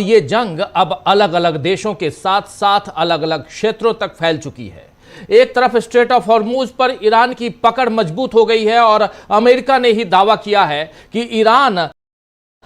ये जंग अब अलग अलग देशों के साथ साथ अलग अलग क्षेत्रों तक फैल चुकी है। एक तरफ स्ट्रेट ऑफ हॉर्मूज पर ईरान की पकड़ मजबूत हो गई है और अमेरिका ने ही दावा किया है कि ईरान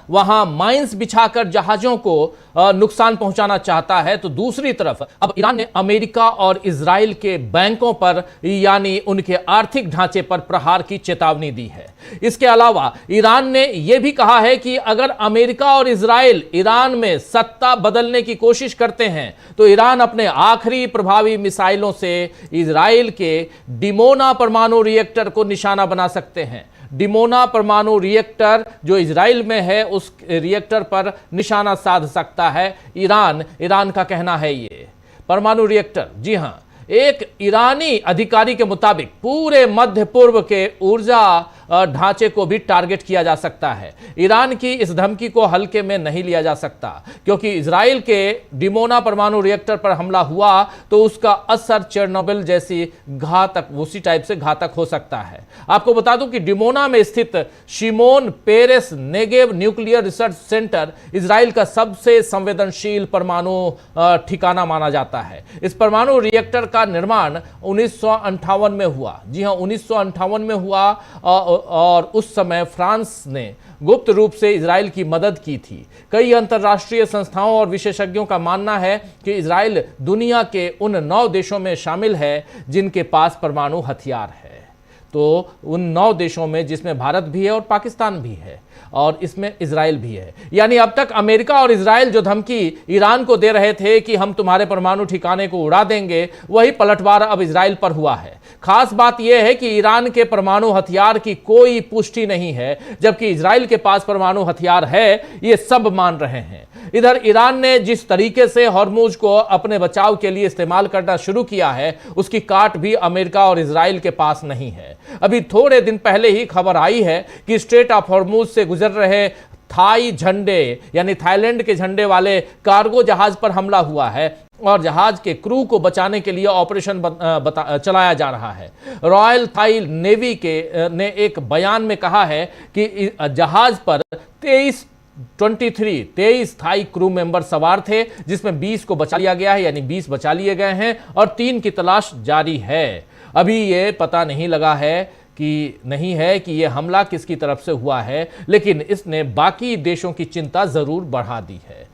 वहां माइंस बिछाकर जहाजों को नुकसान पहुंचाना चाहता है, तो दूसरी तरफ अब ईरान ने अमेरिका और इजराइल के बैंकों पर यानी उनके आर्थिक ढांचे पर प्रहार की चेतावनी दी है। इसके अलावा ईरान ने यह भी कहा है कि अगर अमेरिका और इजराइल ईरान में सत्ता बदलने की कोशिश करते हैं तो ईरान अपने आखिरी प्रभावी मिसाइलों से इजराइल के डिमोना परमाणु रिएक्टर को निशाना बना सकते हैं। डिमोना परमाणु रिएक्टर जो इजराइल में है, उस रिएक्टर पर निशाना साध सकता है ईरान का कहना है। ये परमाणु रिएक्टर, जी हां, एक ईरानी अधिकारी के मुताबिक पूरे मध्य पूर्व के ऊर्जा ढांचे को भी टारगेट किया जा सकता है। ईरान की इस धमकी को हल्के में नहीं लिया जा सकता, क्योंकि इजराइल के डिमोना परमाणु रिएक्टर पर हमला हुआ तो उसका असर चेरनोबिल जैसी घातक, उसी टाइप से घातक हो सकता है। आपको बता दूं कि डिमोना में स्थित Shimon Peres Negev nuclear research centre Israel का सबसे संवेदनशील परमाणु ठिकाना माना जाता है। इस परमाणु रिएक्टर का निर्माण 1958 में हुआ। जी हां, 1958 में हुआ और उस समय फ्रांस ने गुप्त रूप से इजराइल की मदद की थी। कई अंतर्राष्ट्रीय संस्थाओं और विशेषज्ञों का मानना है कि इजराइल दुनिया के उन 9 देशों में शामिल है जिनके पास परमाणु हथियार है। तो उन 9 देशों में जिसमें भारत भी है और पाकिस्तान भी है और इसमें इजराइल भी है। यानी अब तक अमेरिका और इजराइल जो धमकी ईरान को दे रहे थे कि हम तुम्हारे परमाणु ठिकाने को उड़ा देंगे, वही पलटवार अब इजराइल पर हुआ है। खास बात यह है कि ईरान के परमाणु हथियार की कोई पुष्टि नहीं है, जबकि इजराइल के पास परमाणु हथियार है, ये सब मान रहे हैं। इधर ईरान ने जिस तरीके से हॉर्मुज को अपने बचाव के लिए इस्तेमाल करना शुरू किया है, उसकी काट भी अमेरिका और इजराइल के पास नहीं है। अभी थोड़े दिन पहले ही खबर आई है कि स्ट्रेट ऑफ हॉर्मुज से गुजर रहे थाई झंडे यानी थाईलैंड के झंडे वाले कार्गो जहाज पर हमला हुआ है और जहाज के क्रू को बचाने के लिए ऑपरेशन चलाया जा रहा है। रॉयल थाई नेवी ने एक बयान में कहा है कि जहाज पर 23 थाई क्रू मेंबर सवार थे, जिसमें 20 को बचा लिया गया है, यानी 20 बचा लिए गए हैं और 3 की तलाश जारी है। अभी ये पता नहीं लगा है कि यह हमला किसकी तरफ से हुआ है, लेकिन इसने बाकी देशों की चिंता जरूर बढ़ा दी है।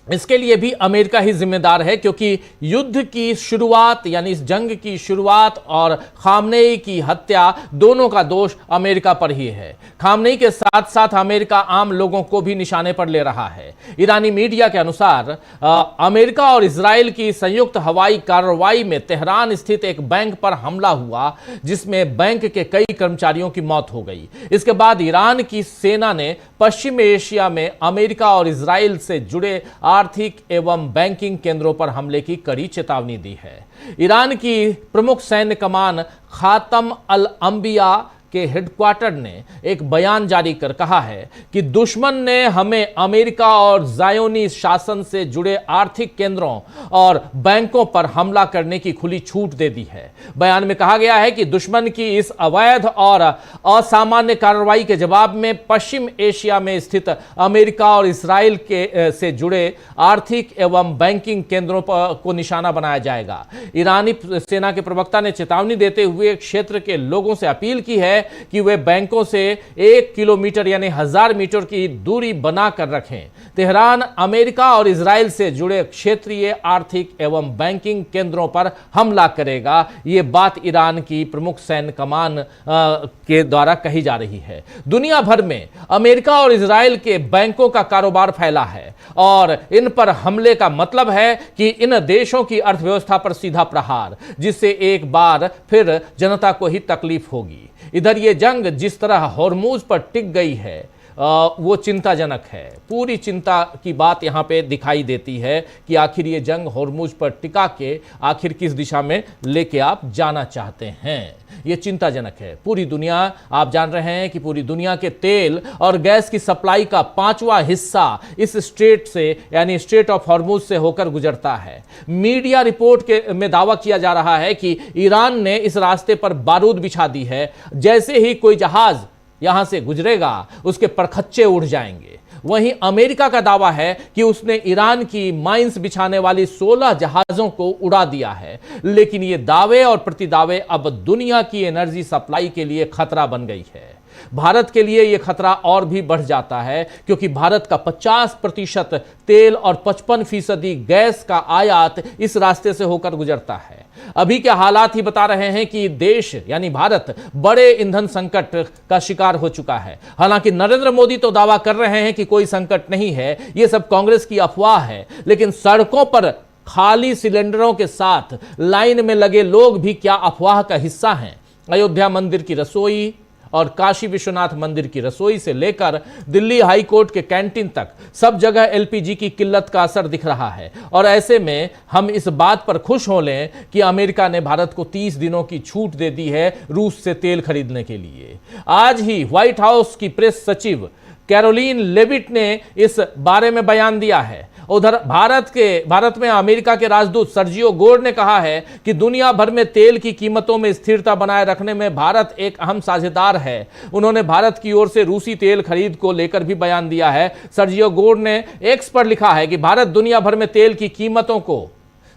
इसके लिए भी अमेरिका ही जिम्मेदार है, क्योंकि युद्ध की शुरुआत यानी इस जंग की शुरुआत और खामनेई की हत्या, दोनों का दोष अमेरिका पर ही है। खामनेई के साथ साथ अमेरिका आम लोगों को भी निशाने पर ले रहा है। ईरानी मीडिया के अनुसार अमेरिका और इजराइल की संयुक्त हवाई कार्रवाई में तेहरान स्थित एक बैंक पर हमला हुआ, जिसमें बैंक के कई कर्मचारियों की मौत हो गई। इसके बाद ईरान की सेना ने पश्चिम एशिया में अमेरिका और इजराइल से जुड़े आर्थिक एवं बैंकिंग केंद्रों पर हमले की कड़ी चेतावनी दी है। ईरान की प्रमुख सैन्य कमान खातम अल अंबिया के हेडक्वार्टर ने एक बयान जारी कर कहा है कि दुश्मन ने हमें अमेरिका और ज़ायोनी शासन से जुड़े आर्थिक केंद्रों और बैंकों पर हमला करने की खुली छूट दे दी है। बयान में कहा गया है कि दुश्मन की इस अवैध और असामान्य कार्रवाई के जवाब में पश्चिम एशिया में स्थित अमेरिका और इजराइल के से जुड़े आर्थिक एवं बैंकिंग केंद्रों को निशाना बनाया जाएगा। ईरानी सेना के प्रवक्ता ने चेतावनी देते हुए क्षेत्र के लोगों से अपील की है कि वे बैंकों से 1 किलोमीटर यानी 1000 मीटर की दूरी बनाकर रखें। तेहरान अमेरिका और इजराइल से जुड़े क्षेत्रीय आर्थिक एवं बैंकिंग केंद्रों पर हमला करेगा। यह बात ईरान की प्रमुख सैन्य कमान के द्वारा कही जा रही है। दुनिया भर में अमेरिका और इजराइल के बैंकों का कारोबार फैला है और इन पर हमले का मतलब है कि इन देशों की अर्थव्यवस्था पर सीधा प्रहार, जिससे एक बार फिर जनता को ही तकलीफ होगी। इधर ये जंग जिस तरह हॉर्मुज पर टिक गई है, वो चिंताजनक है। पूरी चिंता की बात यहाँ पे दिखाई देती है कि आखिर ये जंग हॉर्मुज पर टिका के आखिर किस दिशा में लेके आप जाना चाहते हैं। ये चिंताजनक है। पूरी दुनिया, आप जान रहे हैं कि पूरी दुनिया के तेल और गैस की सप्लाई का 5वां हिस्सा इस स्ट्रेट से यानी स्ट्रेट ऑफ हॉर्मुज से होकर गुजरता है। मीडिया रिपोर्ट में दावा किया जा रहा है कि ईरान ने इस रास्ते पर बारूद बिछा दी है। जैसे ही कोई जहाज यहां से गुजरेगा, उसके परखच्चे उड़ जाएंगे। वहीं अमेरिका का दावा है कि उसने ईरान की माइंस बिछाने वाली 16 जहाजों को उड़ा दिया है। लेकिन ये दावे और प्रतिदावे अब दुनिया की एनर्जी सप्लाई के लिए खतरा बन गई है। भारत के लिए यह खतरा और भी बढ़ जाता है क्योंकि भारत का 50% तेल और 55% गैस का आयात इस रास्ते से होकर गुजरता है। अभी के हालात ही बता रहे हैं कि देश यानी भारत बड़े ईंधन संकट का शिकार हो चुका है। हालांकि नरेंद्र मोदी तो दावा कर रहे हैं कि कोई संकट नहीं है, यह सब कांग्रेस की अफवाह है। लेकिन सड़कों पर खाली सिलेंडरों के साथ लाइन में लगे लोग भी क्या अफवाह का हिस्सा हैं? अयोध्या मंदिर की रसोई और काशी विश्वनाथ मंदिर की रसोई से लेकर दिल्ली हाई कोर्ट के कैंटीन तक सब जगह एलपीजी की किल्लत का असर दिख रहा है। और ऐसे में हम इस बात पर खुश हो लें कि अमेरिका ने भारत को 30 दिनों की छूट दे दी है रूस से तेल खरीदने के लिए। आज ही व्हाइट हाउस की प्रेस सचिव कैरोलिन लेविट ने इस बारे में बयान दिया है। उधर भारत में अमेरिका के राजदूत सर्जियो गोर ने कहा है कि दुनिया भर में तेल की कीमतों में स्थिरता बनाए रखने में भारत एक अहम साझेदार है। उन्होंने भारत की ओर से रूसी तेल खरीद को लेकर भी बयान दिया है। सर्जियो गोर ने एक्स पर लिखा है कि भारत दुनिया भर में तेल की कीमतों को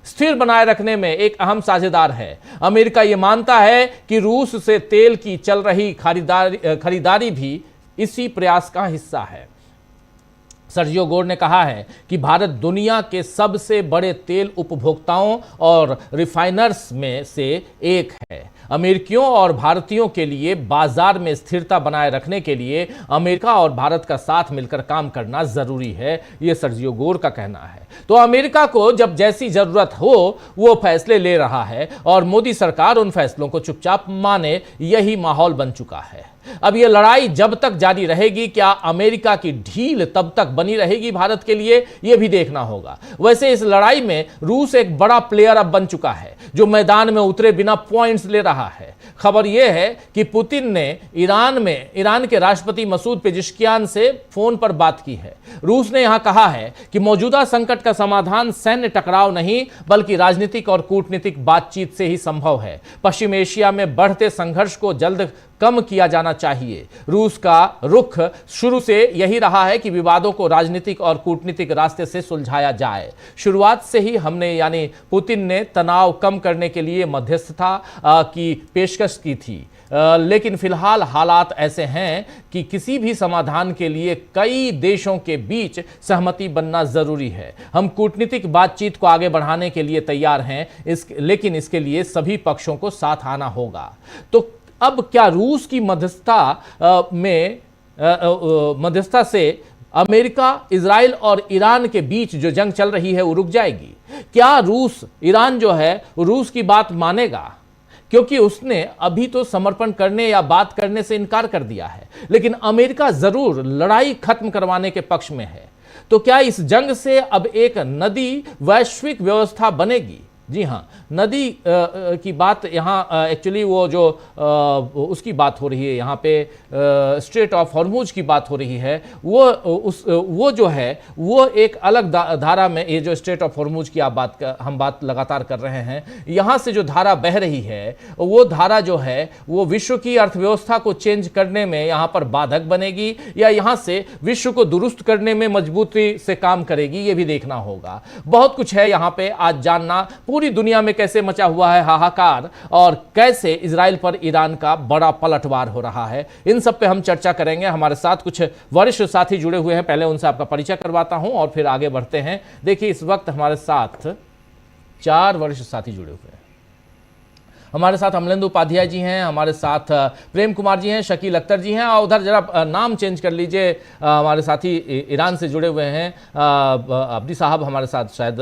स्थिर बनाए रखने में एक अहम साझेदार है। अमेरिका यह मानता है कि रूस से तेल की चल रही खरीदारी भी इसी प्रयास का हिस्सा है। सर्जियो गोर ने कहा है कि भारत दुनिया के सबसे बड़े तेल उपभोक्ताओं और रिफाइनर्स में से एक है। अमेरिकियों और भारतीयों के लिए बाजार में स्थिरता बनाए रखने के लिए अमेरिका और भारत का साथ मिलकर काम करना जरूरी है, यह सर्जियो गोर का कहना है। तो अमेरिका को जब जैसी जरूरत हो वो फैसले ले रहा है और मोदी सरकार उन फैसलों को चुपचाप माने, यही माहौल बन चुका है। अब यह लड़ाई जब तक जारी रहेगी, क्या अमेरिका की ढील तब तक बनी रहेगी भारत के लिए, यह भी देखना होगा। वैसे इस लड़ाई में रूस एक बड़ा प्लेयर अब बन चुका है जो मैदान में उतरे बिना पॉइंट्स ले रहा है। खबर यह है कि पुतिन ने ईरान के राष्ट्रपति मसूद पेजिशकियान से फोन पर बात की है। रूस ने यहां कहा है कि मौजूदा संकट का समाधान सैन्य टकराव नहीं बल्कि राजनीतिक और कूटनीतिक बातचीत से ही संभव है। पश्चिम एशिया में बढ़ते संघर्ष को जल्द कम किया जाना चाहिए। रूस का रुख शुरू से यही रहा है कि विवादों को राजनीतिक और कूटनीतिक रास्ते से सुलझाया जाए। शुरुआत से ही हमने यानी पुतिन ने तनाव कम करने के लिए मध्यस्थता की पेशकश की थी। लेकिन फिलहाल हालात ऐसे हैं कि किसी भी समाधान के लिए कई देशों के बीच सहमति बनना जरूरी है। हम कूटनीतिक बातचीत को आगे बढ़ाने के लिए तैयार हैं, लेकिन इसके लिए सभी पक्षों को साथ आना होगा। तो अब क्या रूस की मध्यस्थता से अमेरिका, इजराइल और ईरान के बीच जो जंग चल रही है वो रुक जाएगी? क्या ईरान जो है रूस की बात मानेगा? क्योंकि उसने अभी तो समर्पण करने या बात करने से इनकार कर दिया है, लेकिन अमेरिका जरूर लड़ाई खत्म करवाने के पक्ष में है। तो क्या इस जंग से अब एक नदी वैश्विक व्यवस्था बनेगी? जी हाँ, नदी की बात यहाँ एक्चुअली वो जो उसकी बात हो रही है, यहाँ पे स्ट्रेट ऑफ हॉर्मुज की बात हो रही है। वो जो है वो एक अलग धारा में, ये जो स्ट्रेट ऑफ हॉर्मुज की हम बात लगातार कर रहे हैं, यहाँ से जो धारा बह रही है वो धारा जो है वो विश्व की अर्थव्यवस्था को चेंज करने में यहाँ पर बाधक बनेगी या यहाँ से विश्व को दुरुस्त करने में मजबूती से काम करेगी, ये भी देखना होगा। बहुत कुछ है यहाँ पे आज जानना। पूरी दुनिया में कैसे मचा हुआ है हाहाकार और कैसे इजराइल पर ईरान का बड़ा पलटवार हो रहा है, इन सब पे हम चर्चा करेंगे। हमारे साथ कुछ वरिष्ठ साथी जुड़े हुए हैं, पहले उनसे आपका परिचय करवाता हूं और फिर आगे बढ़ते हैं। देखिए, इस वक्त हमारे साथ 4 वरिष्ठ साथी जुड़े हुए हैं। हमारे साथ अमलेंदु उपाध्याय जी हैं, हमारे साथ प्रेम कुमार जी हैं, शकील अख्तर जी हैं, और उधर जरा नाम चेंज कर लीजिए, हमारे साथी ईरान से जुड़े हुए हैं अब्दी साहब हमारे साथ, शायद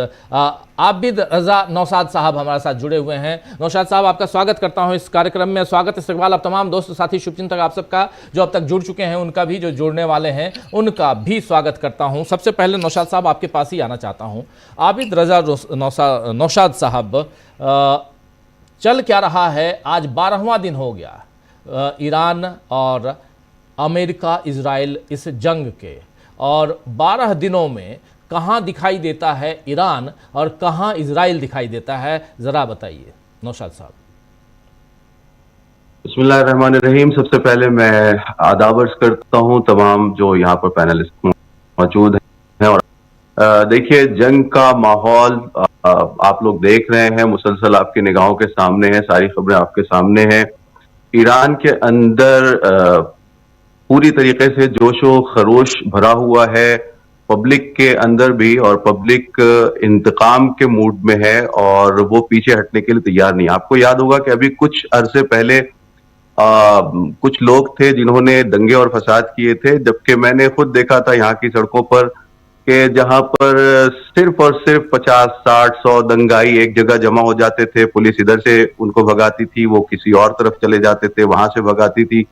आबिद रजा नौशाद साहब हमारे साथ जुड़े हुए हैं। नौशाद साहब, आपका स्वागत करता हूं इस कार्यक्रम में। स्वागत इस्तकबाल अब तमाम दोस्त साथी शुभचिंतक आप सबका जो अब तक जुड़ चुके हैं, उनका भी, जो जुड़ने वाले हैं उनका भी स्वागत करता हूं। सबसे पहले नौशाद साहब आपके पास ही आना चाहता हूं। आबिद रजा नौशाद साहब, चल क्या रहा है? आज 12वां दिन हो गया ईरान और अमेरिका इजराइल इस जंग के, और 12 दिनों में कहां दिखाई देता है ईरान और कहां इजराइल दिखाई देता है, जरा बताइए नौशाद साहब। बिस्मिल्लाहिर्रहमानिर्रहीम। सबसे पहले मैं आदाब अर्ज करता हूं तमाम जो यहाँ पर पैनलिस्ट हूँ मौजूद हैं। और देखिए, जंग का माहौल आप लोग देख रहे हैं, मुसलसल आपकी निगाहों के सामने है, सारी खबरें आपके सामने हैं। ईरान के अंदर पूरी तरीके से जोशो खरोश भरा हुआ है, पब्लिक के अंदर भी, और पब्लिक इंतकाम के मूड में है और वो पीछे हटने के लिए तैयार नहीं। आपको याद होगा कि अभी कुछ अरसे पहले कुछ लोग थे जिन्होंने दंगे और फसाद किए थे, जबकि मैंने खुद देखा था यहाँ की सड़कों पर कि जहां पर सिर्फ और सिर्फ 50, 60, 100 दंगाई एक जगह जमा हो जाते थे। पुलिस इधर से उनको भगाती थी, वो किसी और तरफ चले जाते थे, वहां से भगाती थी,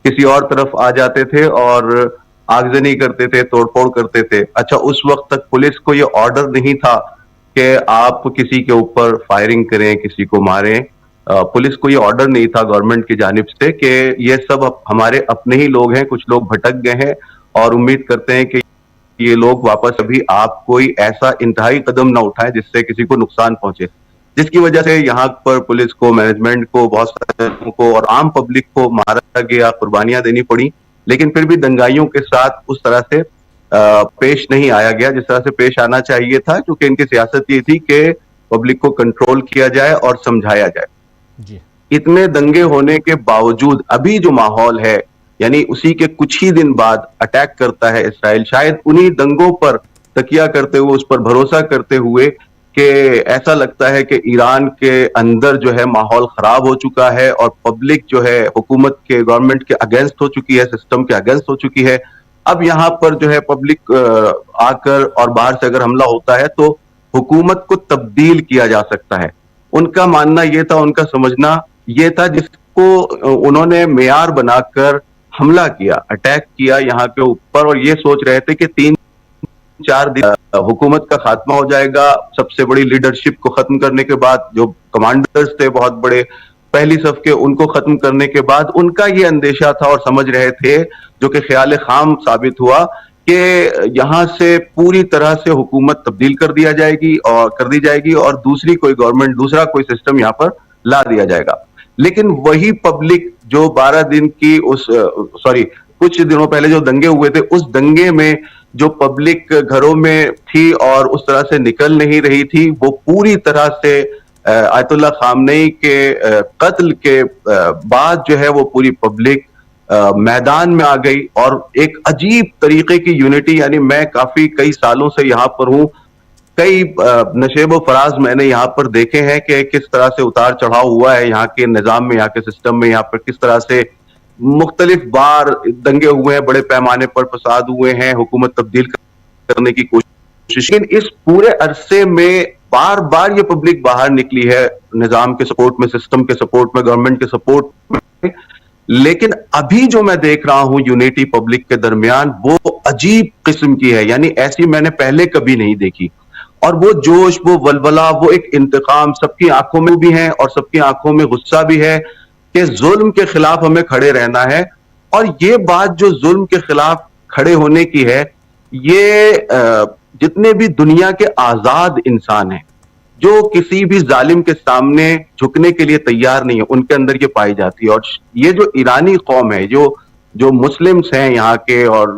किसी और तरफ आ जाते थे और आगजनी करते थे, तोड़फोड़ करते थे। अच्छा, उस वक्त तक पुलिस को ये ऑर्डर नहीं था कि आप किसी के ऊपर फायरिंग करें, किसी को मारें। पुलिस को ये ऑर्डर नहीं था गवर्नमेंट की जानिब से कि ये सब हमारे अपने ही लोग हैं, कुछ लोग भटक गए हैं और उम्मीद करते हैं कि ये लोग वापस अभी आप कोई ऐसा इंतहाई कदम ना उठाएं जिससे किसी को नुकसान पहुंचे, जिसकी वजह से यहाँ पर पुलिस को, मैनेजमेंट को, बहुत सारे लोगों को और आम पब्लिक को मारा गया, कुर्बानियां देनी पड़ी। लेकिन फिर भी दंगाइयों के साथ उस तरह से पेश नहीं आया गया जिस तरह से पेश आना चाहिए था, क्योंकि इनकी सियासत ये थी कि पब्लिक को कंट्रोल किया जाए और समझाया जाए। जी। इतने दंगे होने के बावजूद अभी जो माहौल है, यानी उसी के कुछ ही दिन बाद अटैक करता है इसराइल, शायद उन्हीं दंगों पर तकिया करते हुए, उस पर भरोसा करते हुए कि ऐसा लगता है कि ईरान के अंदर जो है माहौल खराब हो चुका है और पब्लिक जो है हुकूमत के, गवर्नमेंट के अगेंस्ट हो चुकी है, सिस्टम के अगेंस्ट हो चुकी है। अब यहां पर जो है पब्लिक आकर और बाहर से अगर हमला होता है तो हुकूमत को तब्दील किया जा सकता है। उनका मानना यह था, उनका समझना ये था, जिसको उन्होंने मेयार बनाकर हमला किया, अटैक किया यहाँ के ऊपर, और ये सोच रहे थे कि 3-4 दिन हुकूमत का खात्मा हो जाएगा। सबसे बड़ी लीडरशिप को खत्म करने के बाद, जो कमांडर्स थे बहुत बड़े पहली सफ के, उनको खत्म करने के बाद उनका ये अंदेशा था और समझ रहे थे, जो कि ख्याल खाम साबित हुआ, कि यहां से पूरी तरह से हुकूमत तब्दील कर दी जाएगी और दूसरी कोई गवर्नमेंट, दूसरा कोई सिस्टम यहां पर ला दिया जाएगा। लेकिन वही पब्लिक जो 12 दिन की कुछ दिनों पहले जो दंगे हुए थे, उस दंगे में जो पब्लिक घरों में थी और उस तरह से निकल नहीं रही थी, वो पूरी तरह से आयतुल्लाह खामनेई के कत्ल के बाद जो है वो पूरी पब्लिक मैदान में आ गई और एक अजीब तरीके की यूनिटी, यानी मैं कई सालों से यहां पर हूं, कई नशेब फराज मैंने यहाँ पर देखे हैं कि किस तरह से उतार चढ़ाव हुआ है यहाँ के निजाम में, यहाँ के सिस्टम में, यहाँ पर किस तरह से मुख्तलिफ बार दंगे हुए हैं, बड़े पैमाने पर फसाद हुए हैं, हुकूमत तब्दील करने की कोशिश। लेकिन इस पूरे अरसे में बार बार ये पब्लिक बाहर निकली है निजाम के सपोर्ट में, सिस्टम के सपोर्ट में, गवर्नमेंट के सपोर्ट में। लेकिन अभी जो मैं देख रहा हूं यूनिटी पब्लिक के दरमियान, वो अजीब किस्म की है, यानी ऐसी मैंने पहले कभी नहीं देखी। और वो जोश, वो वलवला, वो एक इंतकाम सबकी आंखों में भी है और सबकी आंखों में गुस्सा भी है कि जुल्म के खिलाफ हमें खड़े रहना है। और ये बात जो जुल्म के खिलाफ खड़े होने की है, ये जितने भी दुनिया के आजाद इंसान हैं, जो किसी भी जालिम के सामने झुकने के लिए तैयार नहीं है, उनके अंदर ये पाई जाती है। और ये जो ईरानी कौम है, जो मुस्लिम्स हैं यहाँ के, और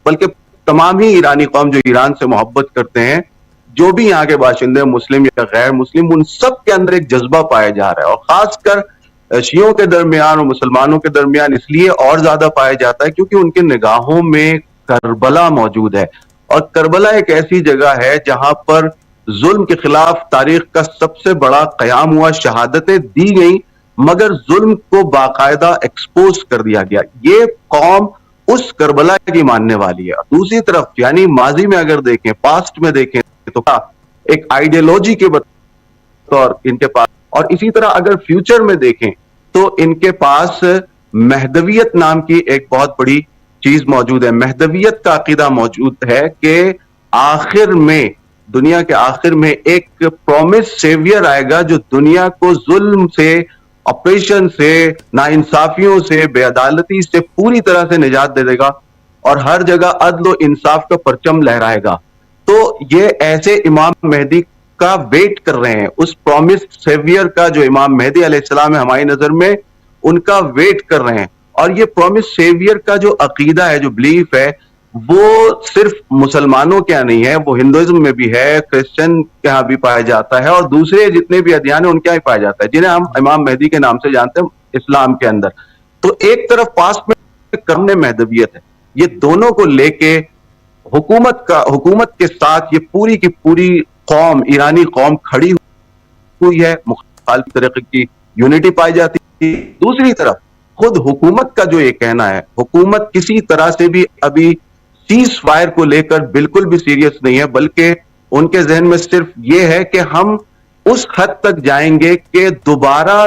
बल्कि तमाम ही ईरानी कौम जो ईरान से मोहब्बत करते हैं, जो भी यहाँ के बाशिंदे, मुस्लिम या गैर मुस्लिम, उन सब के अंदर एक जज्बा पाया जा रहा है। और खासकर शियों के दरमियान और मुसलमानों के दरमियान इसलिए और ज्यादा पाया जाता है क्योंकि उनके निगाहों में करबला मौजूद है। और करबला एक ऐसी जगह है जहां पर जुल्म के खिलाफ तारीख का सबसे बड़ा कयाम हुआ, शहादतें दी गई, मगर जुल्म को बाकायदा एक्सपोज कर दिया गया। ये कौम उस करबला की मानने वाली है। दूसरी तरफ यानी माजी में अगर देखें, पास्ट में देखें, तो एक आइडियोलॉजी के बतौर इनके पास, और इसी तरह अगर फ्यूचर में देखें तो इनके पास महदवियत नाम की एक बहुत बड़ी चीज मौजूद है। महदवियत का अकीदा मौजूद है कि आखिर में, दुनिया के आखिर में एक प्रॉमिस सेवियर आएगा जो दुनिया को जुल्म से, ऑपरेशन से, नाइंसाफियों से, बेअदालती से पूरी तरह से निजात दे देगा और हर जगह अदल और इंसाफ का परचम लहराएगा। तो ये ऐसे इमाम मेहदी का वेट कर रहे हैं, उस प्रॉमिस सेवियर का जो इमाम मेहदी अलैहिस्सलाम है हमारी नजर में, उनका वेट कर रहे हैं। और ये प्रॉमिस सेवियर का जो अकीदा है, जो बिलीफ है, वो सिर्फ मुसलमानों के यहाँ नहीं है, वो हिंदुइज्म में भी है, क्रिश्चियन के यहाँ भी पाया जाता है और दूसरे जितने भी अध्ययन है उनके यहाँ भी पाया जाता है, जिन्हें हम इमाम मेहदी के नाम से जानते हैं इस्लाम के अंदर। तो एक तरफ पास्ट में करने महदवियत है, ये दोनों को लेके हुकूमत के साथ ये पूरी की पूरी कौम, ईरानी कौम खड़ी हुई है, मुखालिफ तरीके की यूनिटी पाई जाती है। दूसरी तरफ खुद हुकूमत का जो ये कहना है, हुकूमत किसी तरह से भी अभी सीज फायर को लेकर बिल्कुल भी सीरियस नहीं है, बल्कि उनके जहन में सिर्फ ये है कि हम उस हद तक जाएंगे कि दोबारा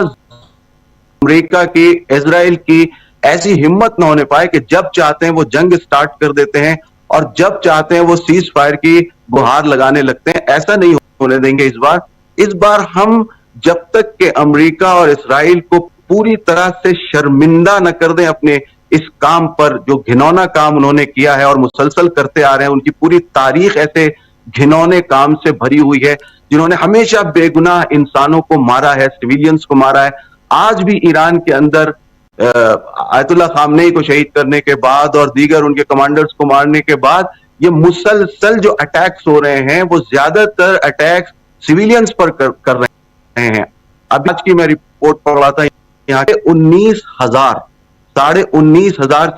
अमेरिका की, इजराइल की ऐसी हिम्मत ना होने पाए कि जब चाहते हैं वो जंग स्टार्ट कर देते हैं और जब चाहते हैं वो सीज फायर की गुहार लगाने लगते हैं। ऐसा नहीं होने देंगे इस बार हम जब तक कि अमेरिका और इजराइल को पूरी तरह से शर्मिंदा न कर दें अपने इस काम पर, जो घिनौना काम उन्होंने किया है और मुसलसल करते आ रहे हैं। उनकी पूरी तारीख ऐसे घिनौने काम से भरी हुई है, जिन्होंने हमेशा बेगुनाह इंसानों को मारा है, सिविलियंस को मारा है। आज भी ईरान के अंदर आयतुल्लाह खामनेई को शहीद करने के बाद और दीगर उनके कमांडर्स को मारने के बाद ये मुसलसल जो अटैक्स हो रहे हैं, वो ज्यादातर अटैक्स सिविलियंस पर कर रहे हैं। अभी आज की मैं रिपोर्ट पढ़ रहा था, यहाँ के 19,000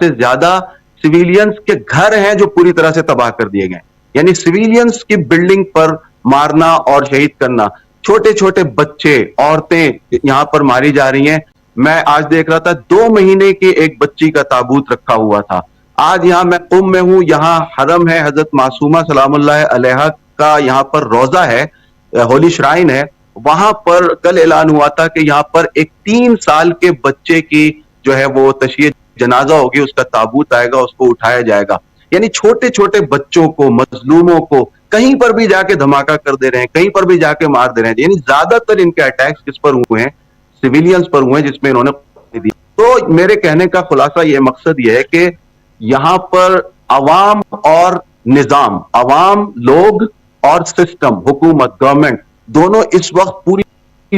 से ज्यादा सिविलियंस के घर हैं जो पूरी तरह से तबाह कर दिए गए। यानी सिविलियंस की बिल्डिंग पर मारना और शहीद करना, छोटे छोटे बच्चे, औरतें यहां पर मारी जा रही हैं। मैं आज देख रहा था 2 महीने की एक बच्ची का ताबूत रखा हुआ था। आज यहां मैं कुम में हूं, यहां हरम है, हजरत मासूमा सलामुल्लाह अलैहा का यहां पर रोजा है, होली श्राइन है। वहां पर कल ऐलान हुआ था कि यहां पर एक 3 साल के बच्चे की जो है वो तशय्ये जनाजा होगी, उसका ताबूत आएगा, उसको उठाया जाएगा। यानी छोटे छोटे बच्चों को, मजलूमों को कहीं पर भी जाके धमाका कर दे रहे हैं, कहीं पर भी जाके मार दे रहे हैं। यानी ज्यादातर इनके अटैक्स किस पर हुए हैं? सिविलियंस पर हुए हैं, जिसमें इन्होंने दी। तो मेरे कहने का खुलासा यह, मकसद यह है कि यहां पर अवाम और निजाम, अवाम, लोग और सिस्टम, हुकूमत, गवर्नमेंट, दोनों इस वक्त पूरी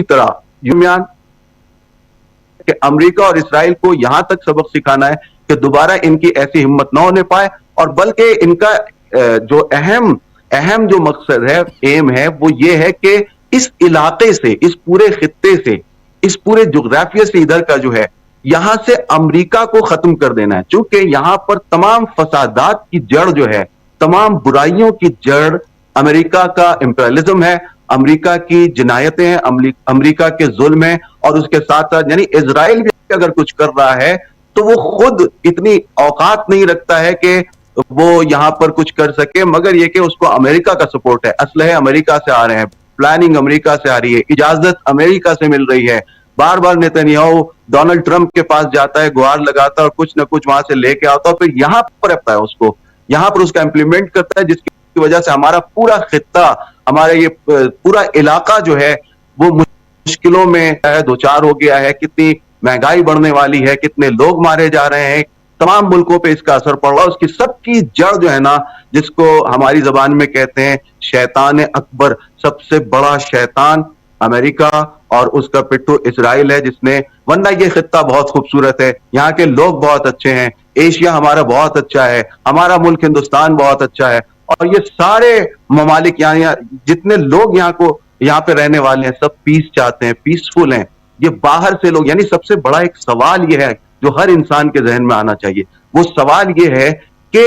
तरह यूमियान कि अमेरिका और इसराइल को यहां तक सबक सिखाना है कि दोबारा इनकी ऐसी हिम्मत ना होने पाए, और बल्कि इनका जो अहम जो मकसद है, एम है, वो ये है कि इस इलाके से, इस पूरे खित्ते से, इस पूरे जोग्राफिया से इधर का जो है, यहां से अमेरिका को खत्म कर देना है। चूंकि यहां पर तमाम फसादात की जड़ जो है, तमाम बुराइयों की जड़ अमेरिका का इंपीरियलिज्म है, अमेरिका की जिनायतें हैं, अमेरिका के जुल्म है, और उसके साथ साथ यानी इजराइल भी अगर कुछ कर रहा है तो वो खुद इतनी औकात नहीं रखता है कि वो यहां पर कुछ कर सके, मगर ये कि उसको अमेरिका का सपोर्ट है, असलहे अमेरिका से आ रहे हैं, प्लानिंग अमेरिका से आ रही है, इजाजत अमेरिका से मिल रही है। बार बार नेतन्याहू डोनाल्ड ट्रंप के पास जाता है, गुहार लगाता है और कुछ ना कुछ वहां से लेके आता है, फिर यहां पर रखता है उसको, यहां पर उसका इंप्लीमेंट करता है, जिसकी वजह से हमारा पूरा खित्ता, हमारा ये पूरा इलाका जो है वो मुश्किलों में दो चार हो गया है। कितनी महंगाई बढ़ने वाली है, कितने लोग मारे जा रहे हैं, तमाम मुल्कों पे इसका असर पड़ रहा है। उसकी सबकी जड़ जो है ना, जिसको हमारी जबान में कहते हैं शैतान अकबर, सबसे बड़ा शैतान अमेरिका और उसका पिट्ठू इसराइल है, जिसने, वरना ये खित्ता बहुत खूबसूरत है, यहाँ के लोग बहुत अच्छे हैं, एशिया हमारा बहुत अच्छा है, हमारा मुल्क हिंदुस्तान बहुत अच्छा है, और ये सारे ममालिक यहाँ जितने लोग यहाँ पे रहने वाले हैं, सब पीस चाहते हैं, पीसफुल हैं। ये बाहर से लोग, यानी सबसे बड़ा एक सवाल ये है जो हर इंसान के जहन में आना चाहिए, वो सवाल ये है कि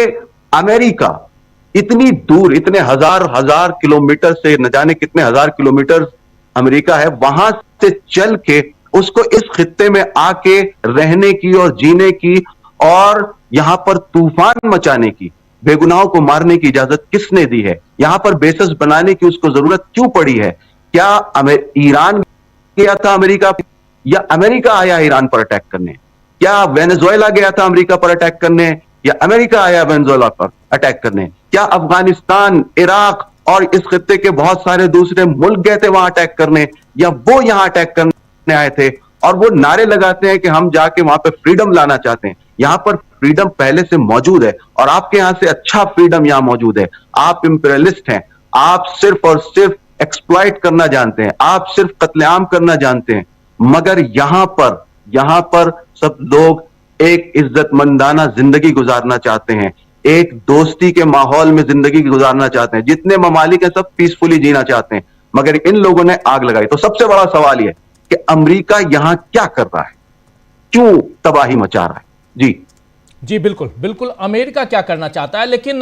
अमेरिका इतनी दूर, इतने हजार किलोमीटर से, न जाने कितने हजार किलोमीटर अमेरिका है, वहां से चल के उसको इस खित्ते में आके रहने की और जीने की और यहां पर तूफान मचाने की, बेगुनाहों को मारने की इजाजत किसने दी है? यहां पर बेसिस बनाने की उसको जरूरत क्यों पड़ी है? क्या ईरान गया था अमेरिका, या अमेरिका आया ईरान पर अटैक करने? क्या वेनेजुएला गया था अमेरिका पर अटैक करने, या अमेरिका आया वेनेजुएला पर अटैक करने? क्या अफगानिस्तान, इराक और इस खित्ते के बहुत सारे दूसरे मुल्क गए थे वहां अटैक करने, या वो यहां अटैक करने आए थे? और वो नारे लगाते हैं कि हम जाके वहां पे फ्रीडम लाना चाहते हैं। यहां पर फ्रीडम पहले से मौजूद है, और आपके यहां से अच्छा फ्रीडम यहां मौजूद है। आप इंपीरियलिस्ट हैं, आप सिर्फ और सिर्फ एक्सप्लॉइट करना जानते हैं, आप सिर्फ कत्लेआम करना जानते हैं, मगर यहां पर सब लोग एक इज्जतमंदाना जिंदगी गुजारना चाहते हैं, एक दोस्ती के माहौल में जिंदगी गुजारना चाहते हैं, जितने ममालिक हैं सब पीसफुली जीना चाहते हैं, मगर इन लोगों ने आग लगाई। तो सबसे बड़ा सवाल यह कि अमेरिका यहां क्या कर रहा है, क्यों तबाही मचा रहा है? जी जी बिल्कुल बिल्कुल, अमेरिका क्या करना चाहता है, लेकिन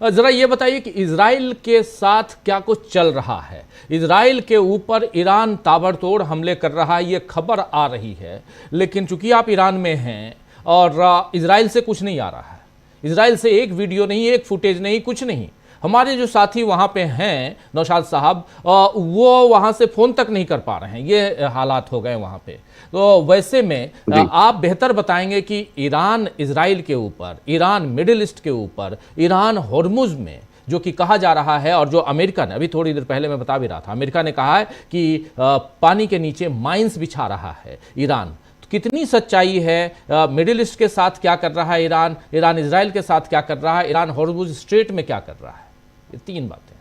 जरा ये बताइए कि इजराइल के साथ क्या कुछ चल रहा है। इजराइल के ऊपर ईरान ताबड़तोड़ हमले कर रहा है, ये खबर आ रही है, लेकिन चूंकि आप ईरान में हैं और इजराइल से कुछ नहीं आ रहा है, इजराइल से एक वीडियो नहीं, एक फुटेज नहीं, कुछ नहीं। हमारे जो साथी वहाँ पे हैं नौशाद साहब, वो वहाँ से फ़ोन तक नहीं कर पा रहे हैं, ये हालात हो गए वहाँ पे। तो वैसे में आप बेहतर बताएंगे कि ईरान इजराइल के ऊपर, ईरान मिडिल ईस्ट के ऊपर, ईरान हॉर्मुज में जो कि कहा जा रहा है, और जो अमेरिका ने, अभी थोड़ी देर पहले मैं बता भी रहा था, अमेरिका ने कहा है कि पानी के नीचे माइंस बिछा रहा है ईरान। तो कितनी सच्चाई है? मिडिल ईस्ट के साथ क्या कर रहा है ईरान, ईरान इजराइल के साथ क्या कर रहा है, ईरान हॉर्मुज स्ट्रेट में क्या कर रहा है? ये तीन बातें।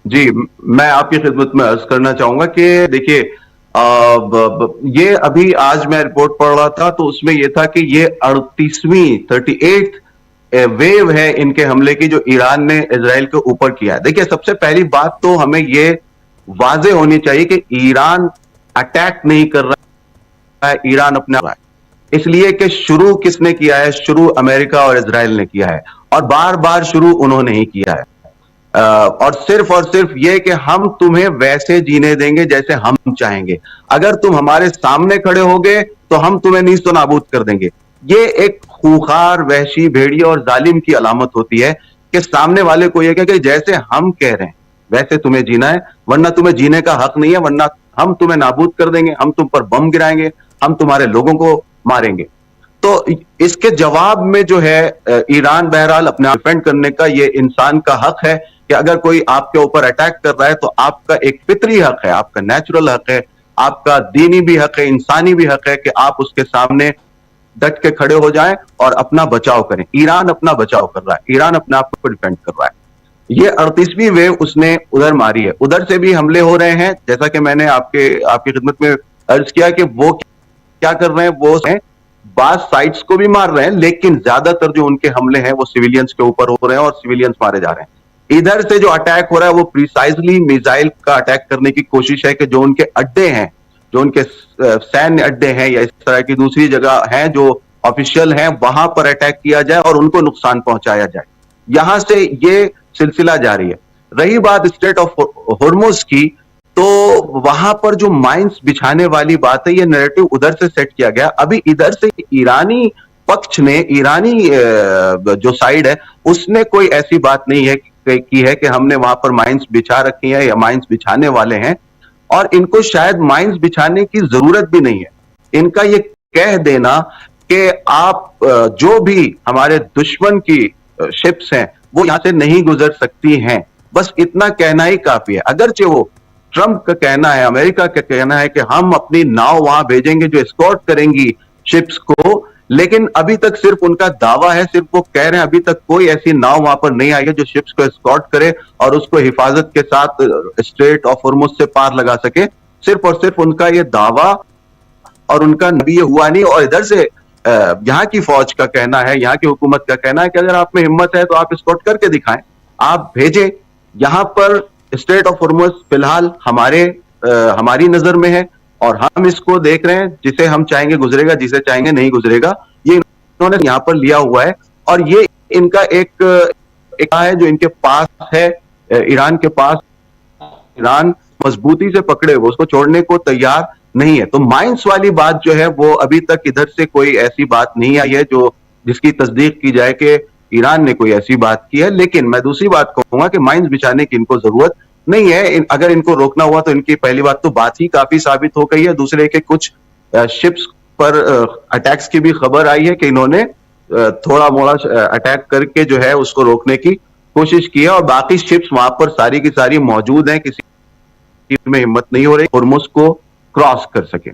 जी, मैं आपकी खिदमत में अर्ज करना चाहूंगा कि देखिए, ये अभी आज मैं रिपोर्ट पढ़ रहा था तो उसमें यह था कि ये 38th वेव है इनके हमले की जो ईरान ने इजराइल के ऊपर किया है। देखिए, सबसे पहली बात तो हमें ये वाजे होनी चाहिए कि ईरान अटैक नहीं कर रहा है, ईरान अपने रहा है। इसलिए कि शुरू किसने किया है? शुरू अमेरिका और इजराइल ने किया है, और बार बार शुरू उन्होंने ही किया है। और सिर्फ ये कि हम तुम्हें वैसे जीने देंगे जैसे हम चाहेंगे, अगर तुम हमारे सामने खड़े होगे तो हम तुम्हें नीस्तो नाबूद कर देंगे। ये एक खूंखार, वहशी, भेड़िया और जालिम की अलामत होती है कि सामने वाले को यह कहे कि जैसे हम कह रहे हैं वैसे तुम्हें जीना है, वरना तुम्हें जीने का हक नहीं है, वरना हम तुम्हें नाबूद कर देंगे, हम तुम पर बम गिराएंगे, हम तुम्हारे लोगों को मारेंगे। तो इसके जवाब में जो है ईरान बहरहाल अपने आप डिफेंड करने का ये इंसान का हक है कि अगर कोई आपके ऊपर अटैक कर रहा है तो आपका एक फितरी हक है, आपका नेचुरल हक है, आपका दीनी भी हक है, इंसानी भी हक है कि आप उसके सामने डट के खड़े हो जाएं और अपना बचाव करें। ईरान अपना बचाव कर रहा है, ईरान अपने आप को डिफेंड कर रहा है। ये 38वीं वेव उसने उधर मारी है, उधर से भी हमले हो रहे हैं, जैसा कि मैंने आपकी खिदमत में अर्ज किया कि वो क्या कर रहे हैं, वो बास साइट्स को भी मार रहे हैं, लेकिन ज्यादातर जो उनके हमले हैं वो सिविलियंस के ऊपर हो रहे हैं और सिविलियंस मारे जा रहे हैं। इधर से जो अटैक हो रहा है वो प्रिसाइजली मिसाइल का अटैक करने की कोशिश है कि जो उनके अड्डे हैं, जो उनके सैन्य अड्डे हैं या इस तरह की दूसरी जगह हैं जो ऑफिशियल हैं, वहां पर अटैक किया जाए और उनको नुकसान पहुंचाया जाए। यहां से ये सिलसिला जारी है। रही बात स्ट्रेट ऑफ हॉर्मुज की, तो वहां पर जो माइंस बिछाने वाली बात है, ये नैरेटिव उधर से सेट किया गया। अभी इधर से ईरानी पक्ष ने, ईरानी जो साइड है उसने कोई ऐसी बात नहीं है की है कि हमने वहां पर माइंस बिछा रखी है या माइंस बिछाने वाले हैं, और इनको शायद माइंस बिछाने की जरूरत भी नहीं है। इनका ये कह देना कि आप जो भी हमारे दुश्मन की शिप्स हैं वो यहां से नहीं गुजर सकती हैं, बस इतना कहना ही काफी है। अगरचे वो ट्रंप का कहना है, अमेरिका का कहना है कि हम अपनी नाव वहां भेजेंगे जो एस्कॉर्ट करेंगी शिप्स को, लेकिन अभी तक सिर्फ उनका दावा है, सिर्फ वो कह रहे हैं, अभी तक कोई ऐसी नाव वहां पर नहीं आई है जो शिप्स को एस्कॉर्ट करे और उसको हिफाजत के साथ स्ट्रेट ऑफ हॉर्मुज से पार लगा सके। सिर्फ और सिर्फ उनका ये दावा और उनका नबी हुआ नहीं। और इधर से यहाँ की फौज का कहना है, यहाँ की हुकूमत का कहना है कि अगर आप में हिम्मत है तो आप एस्कॉर्ट करके दिखाएं, आप भेजें। यहां पर स्ट्रेट ऑफ हॉर्मुज फिलहाल हमारी नजर में है और हम इसको देख रहे हैं, जिसे हम चाहेंगे गुजरेगा, जिसे चाहेंगे नहीं गुजरेगा। ये इन्होंने यहां पर लिया हुआ है और ये इनका एक है जो इनके पास है, ईरान के पास। ईरान मजबूती से पकड़े हुए, उसको छोड़ने को तैयार नहीं है। तो माइंस वाली बात जो है वो अभी तक इधर से कोई ऐसी बात नहीं आई है जो जिसकी तस्दीक की जाए कि ईरान ने कोई ऐसी बात की है। लेकिन मैं दूसरी बात कहूंगा कि माइंस बिछाने की इनको जरूरत नहीं है। अगर इनको रोकना हुआ तो इनकी पहली बात तो बात ही काफी साबित हो गई है। दूसरे के कुछ शिप्स पर अटैक्स की भी खबर आई है कि इन्होंने थोड़ा मोड़ा अटैक करके जो है उसको रोकने की कोशिश की है, और बाकी शिप्स वहां पर सारी की सारी मौजूद हैं, किसी में हिम्मत नहीं हो रही हॉर्मुज को क्रॉस कर सके।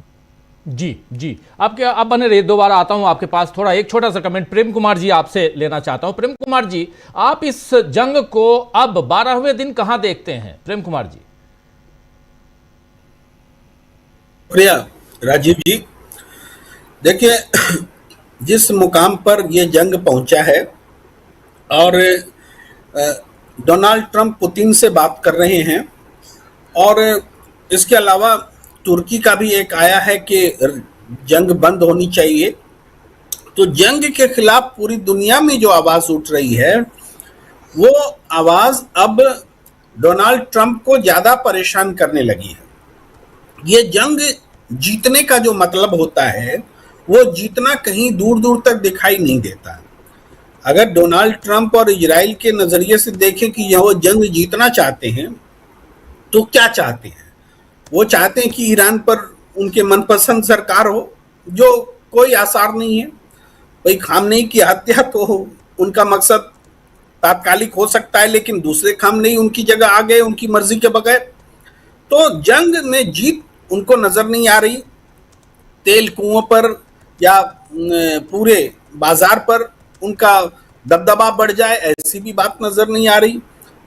जी जी, आप बने रहिए, दोबारा आता हूं आपके पास। थोड़ा एक छोटा सा कमेंट प्रेम कुमार जी आपसे लेना चाहता हूं। प्रेम कुमार जी, आप इस जंग को अब 12वें दिन कहां देखते हैं? प्रेम कुमार जी। प्रिया राजीव जी, देखिए जिस मुकाम पर यह जंग पहुंचा है और डोनाल्ड ट्रंप पुतिन से बात कर रहे हैं। और इसके अलावा तुर्की का भी एक आया है कि जंग बंद होनी चाहिए। तो जंग के खिलाफ पूरी दुनिया में जो आवाज उठ रही है, वो आवाज अब डोनाल्ड ट्रंप को ज्यादा परेशान करने लगी है। ये जंग जीतने का जो मतलब होता है, वो जीतना कहीं दूर दूर तक दिखाई नहीं देता। अगर डोनाल्ड ट्रंप और इजराइल के नजरिए से देखें कि यह वो जंग जीतना चाहते हैं, तो क्या चाहते हैं? वो चाहते हैं कि ईरान पर उनके मनपसंद सरकार हो, जो कोई आसार नहीं है। भाई खामनेई की हत्या तो उनका मकसद तात्कालिक हो सकता है, लेकिन दूसरे खामनेई उनकी जगह आ गए उनकी मर्जी के बगैर। तो जंग में जीत उनको नजर नहीं आ रही। तेल कुओं पर या पूरे बाजार पर उनका दबदबा बढ़ जाए, ऐसी भी बात नजर नहीं आ रही।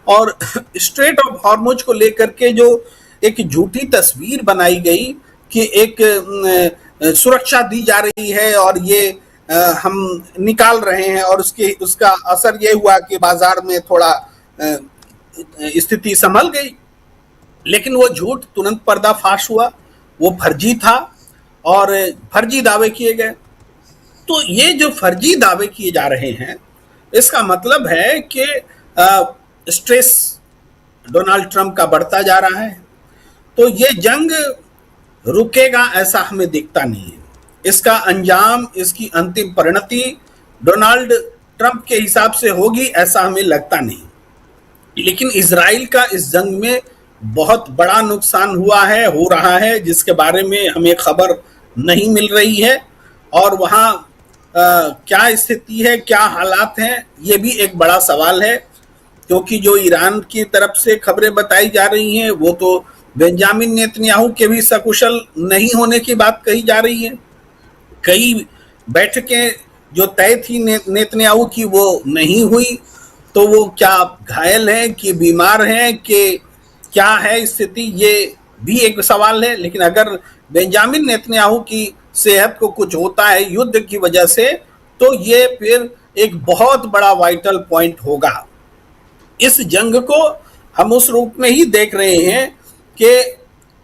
और स्ट्रेट ऑफ हॉर्मुज को लेकर के जो एक झूठी तस्वीर बनाई गई कि एक सुरक्षा दी जा रही है और ये हम निकाल रहे हैं, और उसका असर ये हुआ कि बाजार में थोड़ा स्थिति संभल गई। लेकिन वो झूठ तुरंत पर्दाफाश हुआ, वो फर्जी था और फर्जी दावे किए गए। तो ये जो फर्जी दावे किए जा रहे हैं, इसका मतलब है कि स्ट्रेस डोनाल्ड ट्रंप का बढ़ता जा रहा है। तो ये जंग रुकेगा ऐसा हमें दिखता नहीं है। इसका अंजाम, इसकी अंतिम परिणति डोनाल्ड ट्रंप के हिसाब से होगी ऐसा हमें लगता नहीं। लेकिन इजराइल का इस जंग में बहुत बड़ा नुकसान हुआ है, हो रहा है, जिसके बारे में हमें खबर नहीं मिल रही है। और वहाँ क्या स्थिति है, क्या हालात हैं, ये भी एक बड़ा सवाल है। क्योंकि जो ईरान की तरफ से खबरें बताई जा रही हैं, वो तो बेंजामिन नेतन्याहू के भी सकुशल नहीं होने की बात कही जा रही है। कई बैठकें जो तय थी नेतन्याहू की, वो नहीं हुई। तो वो क्या घायल हैं कि बीमार हैं कि क्या है स्थिति, ये भी एक सवाल है। लेकिन अगर बेंजामिन नेतन्याहू की सेहत को कुछ होता है युद्ध की वजह से, तो ये फिर एक बहुत बड़ा वाइटल पॉइंट होगा। इस जंग को हम उस रूप में ही देख रहे हैं कि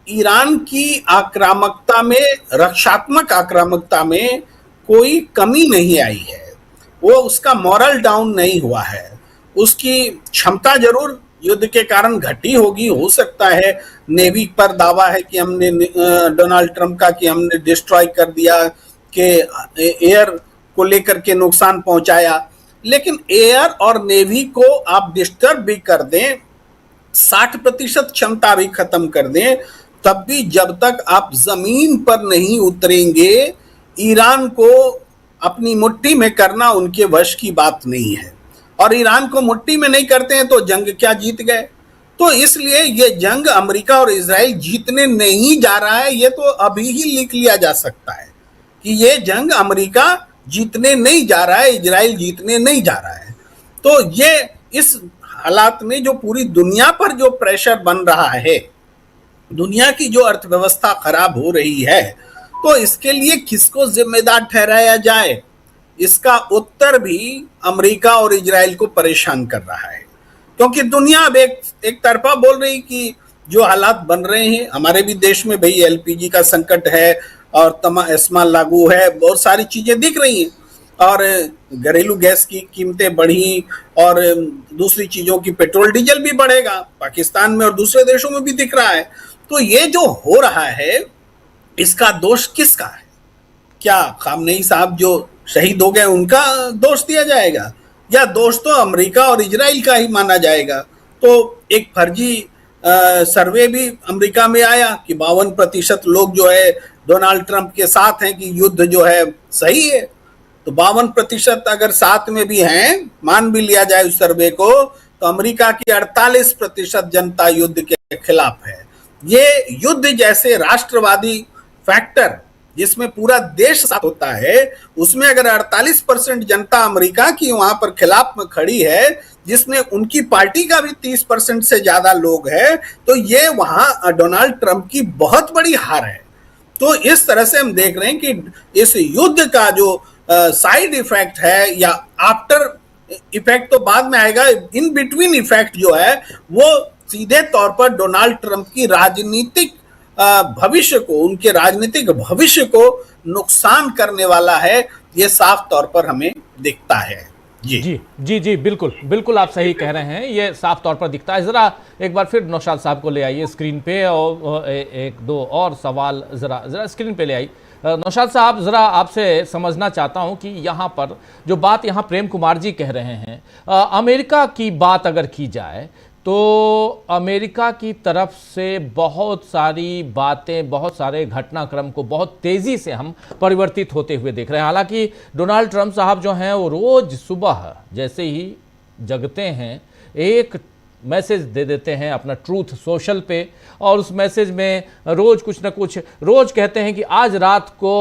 ईरान की आक्रामकता में, रक्षात्मक आक्रामकता में कोई कमी नहीं आई है। वो उसका मॉरल डाउन नहीं हुआ है। उसकी क्षमता जरूर युद्ध के कारण घटी होगी, हो सकता है। नेवी पर दावा है कि हमने डोनाल्ड ट्रंप का कि हमने डिस्ट्रॉय कर दिया, कि एयर को लेकर के नुकसान पहुंचाया। लेकिन एयर और नेवी को आप डिस्टर्ब भी कर दें, 60% क्षमता भी खत्म कर दें, तब भी जब तक आप जमीन पर नहीं उतरेंगे, ईरान को अपनी मुट्ठी में करना उनके वश की बात नहीं है। और ईरान को मुट्ठी में नहीं करते हैं तो जंग क्या जीत गए। तो इसलिए ये जंग अमेरिका और इजराइल जीतने नहीं जा रहा है। ये तो अभी ही लिख लिया जा सकता है कि ये जंग अमेरिका जीतने नहीं जा रहा है, इजराइल जीतने नहीं जा रहा है। तो ये इस हालात में जो पूरी दुनिया पर जो प्रेशर बन रहा है, दुनिया की जो अर्थव्यवस्था खराब हो रही है, तो इसके लिए किसको जिम्मेदार ठहराया जाए, इसका उत्तर भी अमेरिका और इजराइल को परेशान कर रहा है। क्योंकि दुनिया अब एक तरफा बोल रही कि जो हालात बन रहे हैं हमारे भी देश में, भाई एलपीजी का संकट है और एस्मा लागू है, बहुत सारी चीजें दिख रही हैं, और घरेलू गैस की कीमतें बढ़ी, और दूसरी चीजों की पेट्रोल डीजल भी बढ़ेगा, पाकिस्तान में और दूसरे देशों में भी दिख रहा है। तो ये जो हो रहा है, इसका दोष किसका है? क्या खामनेई साहब जो शहीद हो गए उनका दोष दिया जाएगा, या दोष तो अमेरिका और इजराइल का ही माना जाएगा? तो एक फर्जी सर्वे भी अमेरिका में आया कि 52% लोग जो है डोनाल्ड ट्रंप के साथ हैं कि युद्ध जो है सही है। तो 52% अगर साथ में भी हैं, मान भी लिया जाए उस सर्वे को, तो अमेरिका की 48% जनता युद्ध के खिलाफ है। ये युद्ध जैसे राष्ट्रवादी फैक्टर जिसमें पूरा देश साथ होता है, उसमें अगर 48% जनता अमेरिका की वहां पर खिलाफ में खड़ी है, जिसमें उनकी पार्टी का भी 30% से ज्यादा लोग हैं, तो ये वहां डोनाल्ड ट्रंप की बहुत बड़ी हार है। तो इस तरह से हम देख रहे हैं कि इस युद्ध का जो साइड इफेक्ट है, या आफ्टर इफेक्ट तो बाद में आएगा। इन बिटवीन इफेक्ट जो है वो सीधे तौर पर डोनाल्ड ट्रंप की राजनीतिक भविष्य को, उनके राजनीतिक भविष्य को नुकसान करने वाला है, ये साफ तौर पर हमें दिखता है। जी जी जी जी, बिल्कुल बिल्कुल आप सही कह रहे हैं, ये साफ तौर पर दिखता है। जरा एक बार फिर नौशाद साहब को ले आइए स्क्रीन पे, और एक दो और सवाल जरा स्क्रीन पे ले आई। नौशाद साहब, जरा आपसे समझना चाहता हूं कि यहाँ पर जो बात यहाँ प्रेम कुमार जी कह रहे हैं, अमेरिका की बात अगर की जाए तो अमेरिका की तरफ से बहुत सारी बातें, बहुत सारे घटनाक्रम को बहुत तेज़ी से हम परिवर्तित होते हुए देख रहे हैं। हालांकि डोनाल्ड ट्रंप साहब जो हैं वो रोज़ सुबह जैसे ही जगते हैं एक मैसेज दे देते हैं अपना ट्रूथ सोशल पे, और उस मैसेज में रोज़ कुछ ना कुछ रोज़ कहते हैं कि आज रात को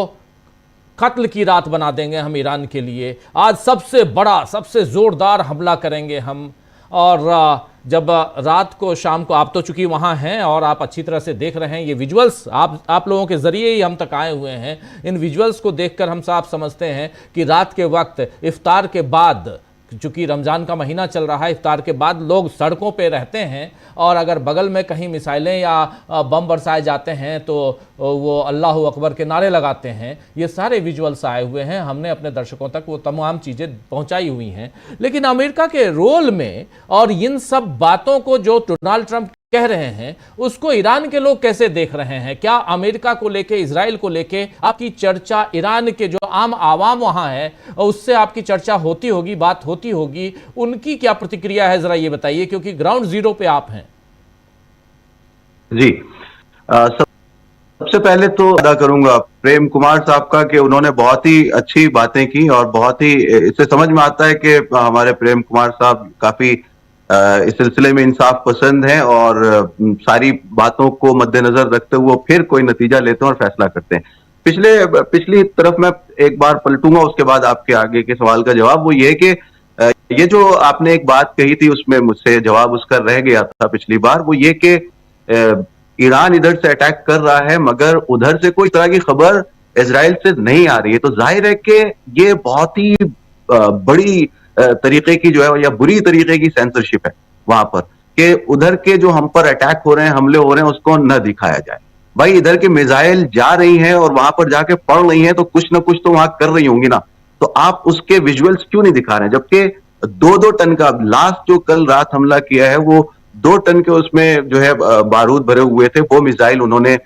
कत्ल की रात बना देंगे हम ईरान के लिए, आज सबसे बड़ा सबसे ज़ोरदार हमला करेंगे हम। और जब रात को शाम को, आप तो चूंकि वहाँ हैं और आप अच्छी तरह से देख रहे हैं ये विजुअल्स, आप लोगों के ज़रिए ही हम तक आए हुए हैं, इन विजुअल्स को देखकर हम साफ समझते हैं कि रात के वक्त इफ्तार के बाद, चूंकि रमज़ान का महीना चल रहा है, इफ्तार के बाद लोग सड़कों पे रहते हैं, और अगर बगल में कहीं मिसाइलें या बम बरसाए जाते हैं तो वो अल्लाह अकबर के नारे लगाते हैं। ये सारे विजुअल्स आए हुए हैं, हमने अपने दर्शकों तक वो तमाम चीज़ें पहुंचाई हुई हैं। लेकिन अमेरिका के रोल में और इन सब बातों को जो डोनाल्ड ट्रंप कह रहे हैं उसको ईरान के लोग कैसे देख रहे हैं? क्या अमेरिका को लेके, इजराइल को लेके आपकी चर्चा, ईरान के जो आम आवाम वहां है उससे आपकी चर्चा होती होगी, बात होती होगी, उनकी क्या प्रतिक्रिया है, जरा ये बताइए, क्योंकि ग्राउंड जीरो पे आप हैं। जी, सबसे पहले तो अदा करूंगा प्रेम कुमार साहब का कि उन्होंने बहुत ही अच्छी बातें की, और बहुत ही इससे समझ में आता है कि हमारे प्रेम कुमार साहब काफी इस सिलसिले में इंसाफ पसंद हैं, और सारी बातों को मद्देनजर रखते हुए फिर कोई नतीजा लेते हैं और फैसला करते हैं। पिछली तरफ मैं एक बार पलटूंगा, उसके बाद आपके आगे के सवाल का जवाब वो ये कि ये जो आपने एक बात कही थी उसमें मुझसे जवाब उसका रह गया था पिछली बार, वो ये कि ईरान इधर से अटैक कर रहा है मगर उधर से कोई तरह की खबर इजराइल से नहीं आ रही है। तो जाहिर है कि ये बहुत ही बड़ी तरीके की जो है या बुरी तरीके की सेंसरशिप है वहां पर, कि उधर के जो हम पर अटैक हो रहे हैं, हमले हो रहे हैं, उसको न दिखाया जाए। भाई इधर के मिसाइल जा रही हैं और वहां पर जाके पड़ रही हैं, तो कुछ ना कुछ तो वहां कर रही होंगी ना, तो आप उसके विजुअल्स क्यों नहीं दिखा रहे हैं? जबकि 2-2 टन का लास्ट जो कल रात हमला किया है वो 2 टन के उसमें जो है बारूद भरे हुए थे, वो मिसाइल उन्होंने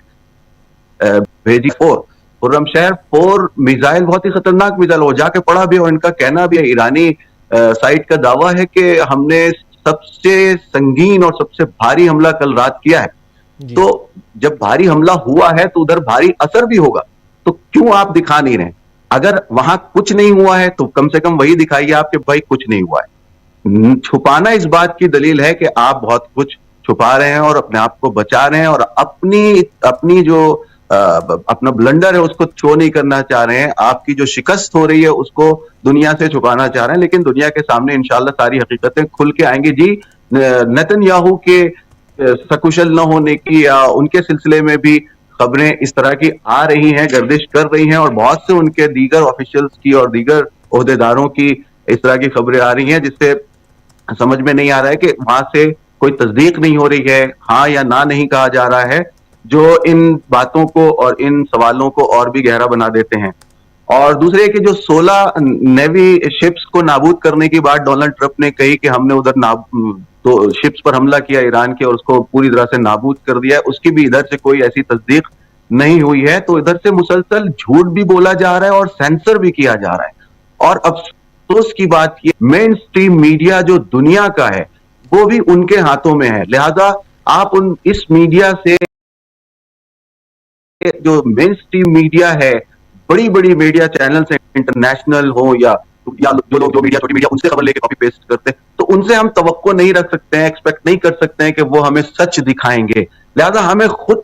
भेजी। 4 खुर्रमशहर 4 मिसाइल बहुत ही खतरनाक मिसाइल हो जाके पड़ा भी, और इनका कहना भी है, ईरानी साइड का दावा है कि हमने सबसे संगीन और सबसे भारी हमला कल रात किया है। तो जब भारी हमला हुआ है तो उधर भारी असर भी होगा, तो क्यों आप दिखा नहीं रहे? अगर वहां कुछ नहीं हुआ है तो कम से कम वही दिखाइए आप कि भाई कुछ नहीं हुआ है। छुपाना इस बात की दलील है कि आप बहुत कुछ छुपा रहे हैं और अपने आप को बचा रहे हैं, और अपनी जो अपना ब्लंडर है उसको शो नहीं करना चाह रहे हैं, आपकी जो शिकस्त हो रही है उसको दुनिया से छुपाना चाह रहे हैं। लेकिन दुनिया के सामने इंशाल्लाह सारी हकीकतें खुल के आएंगी। जी, नेतन्याहू के सकुशल न होने की या उनके सिलसिले में भी खबरें इस तरह की आ रही हैं, गर्दिश कर रही हैं, और बहुत से उनके दीगर ऑफिशियल्स की और दीगर ओहदेदारों की इस तरह की खबरें आ रही हैं, जिससे समझ में नहीं आ रहा है कि वहां से कोई तस्दीक नहीं हो रही है, हाँ या ना नहीं कहा जा रहा है, जो इन बातों को और इन सवालों को और भी गहरा बना देते हैं। और दूसरे कि जो 16 नेवी शिप्स को नाबूद करने की बात डोनाल्ड ट्रंप ने कही कि हमने उधर तो शिप्स पर हमला किया ईरान के और उसको पूरी तरह से नाबूद कर दिया है, उसकी भी इधर से कोई ऐसी तस्दीक नहीं हुई है। तो इधर से मुसलसल झूठ भी बोला जा रहा है और सेंसर भी किया जा रहा है। और अफसोस की बात ये, मेन स्ट्रीम मीडिया जो दुनिया का है वो भी उनके हाथों में है। लिहाजा आप इस मीडिया से, जो मेन स्ट्रीम मीडिया है, बड़ी बड़ी मीडिया चैनल्स हैं, इंटरनेशनल हो या जो लोग जो मीडिया, छोटी मीडिया, उनसे खबर लेके कॉपी पेस्ट करते हैं, तो उनसे हम तवक्को नहीं रख सकते हैं, एक्सपेक्ट नहीं कर सकते हैं कि वो हमें सच दिखाएंगे। लिहाजा हमें खुद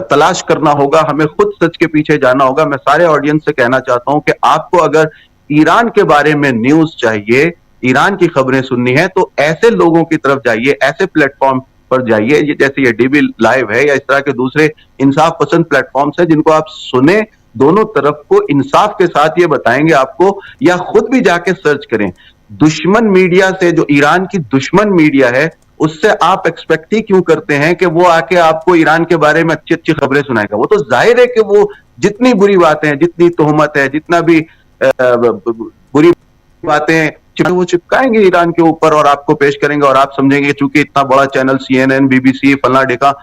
तलाश करना होगा, हमें खुद सच के पीछे जाना होगा। मैं सारे ऑडियंस से कहना चाहता हूं कि आपको अगर ईरान के बारे में न्यूज चाहिए, ईरान की खबरें सुननी है, तो ऐसे लोगों की तरफ जाइए, ऐसे प्लेटफॉर्म पर जाइए, जैसे ये डीबी लाइव है या इस तरह के दूसरे इंसाफ पसंद प्लेटफॉर्म्स है, जिनको आप सुने, दोनों तरफ को इंसाफ के साथ ये बताएंगे आपको, या खुद भी जाके सर्च करें। दुश्मन मीडिया से, जो ईरान की दुश्मन मीडिया है, उससे आप एक्सपेक्ट ही क्यों करते हैं कि वो आके आपको ईरान के बारे में अच्छी अच्छी खबरें सुनाएगा? वो तो जाहिर है कि वो जितनी बुरी बातें हैं, जितनी तोहमत है, जितना भी बुरी बातें वो चिपकाएंगे ईरान के ऊपर और आपको पेश करेंगे, और आप समझेंगे चूंकि इतना बड़ा चैनल CNN, BBC, फला डेका,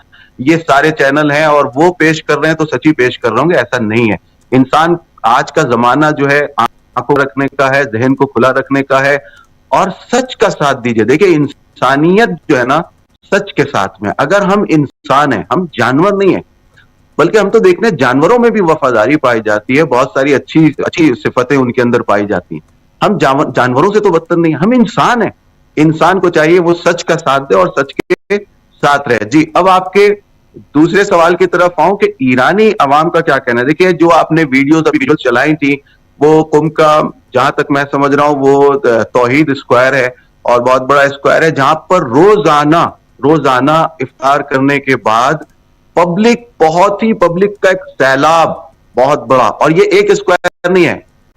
ये सारे चैनल हैं और वो पेश कर रहे हैं तो सच्ची पेश कर रहे होंगे। ऐसा नहीं है। इंसान, आज का जमाना जो है आंखों रखने का है, जहन को खुला रखने का है, और सच का साथ दीजिए। देखिए, इंसानियत जो है ना, सच के साथ में, अगर हम इंसान हैं, हम जानवर नहीं है, बल्कि हम तो देखने जानवरों में भी वफादारी पाई जाती है, बहुत सारी अच्छी अच्छी सिफतें उनके अंदर पाई जाती हैं। हम जानवरों से तो बदतर नहीं है, हम इंसान हैं। इंसान को चाहिए वो सच का साथ दे और सच के साथ रहे। जी, अब आपके दूसरे सवाल की तरफ आऊं कि ईरानी अवाम का क्या कहना है। देखिए, जो आपने वीडियो चलाई थी, वो कुंभ का, जहां तक मैं समझ रहा हूं, वो तौहीद स्क्वायर है, और बहुत बड़ा स्क्वायर है, जहां पर रोजाना इफ्तार करने के बाद पब्लिक का एक सैलाब, बहुत बड़ा, और ये एक स्क्वायर नहीं है,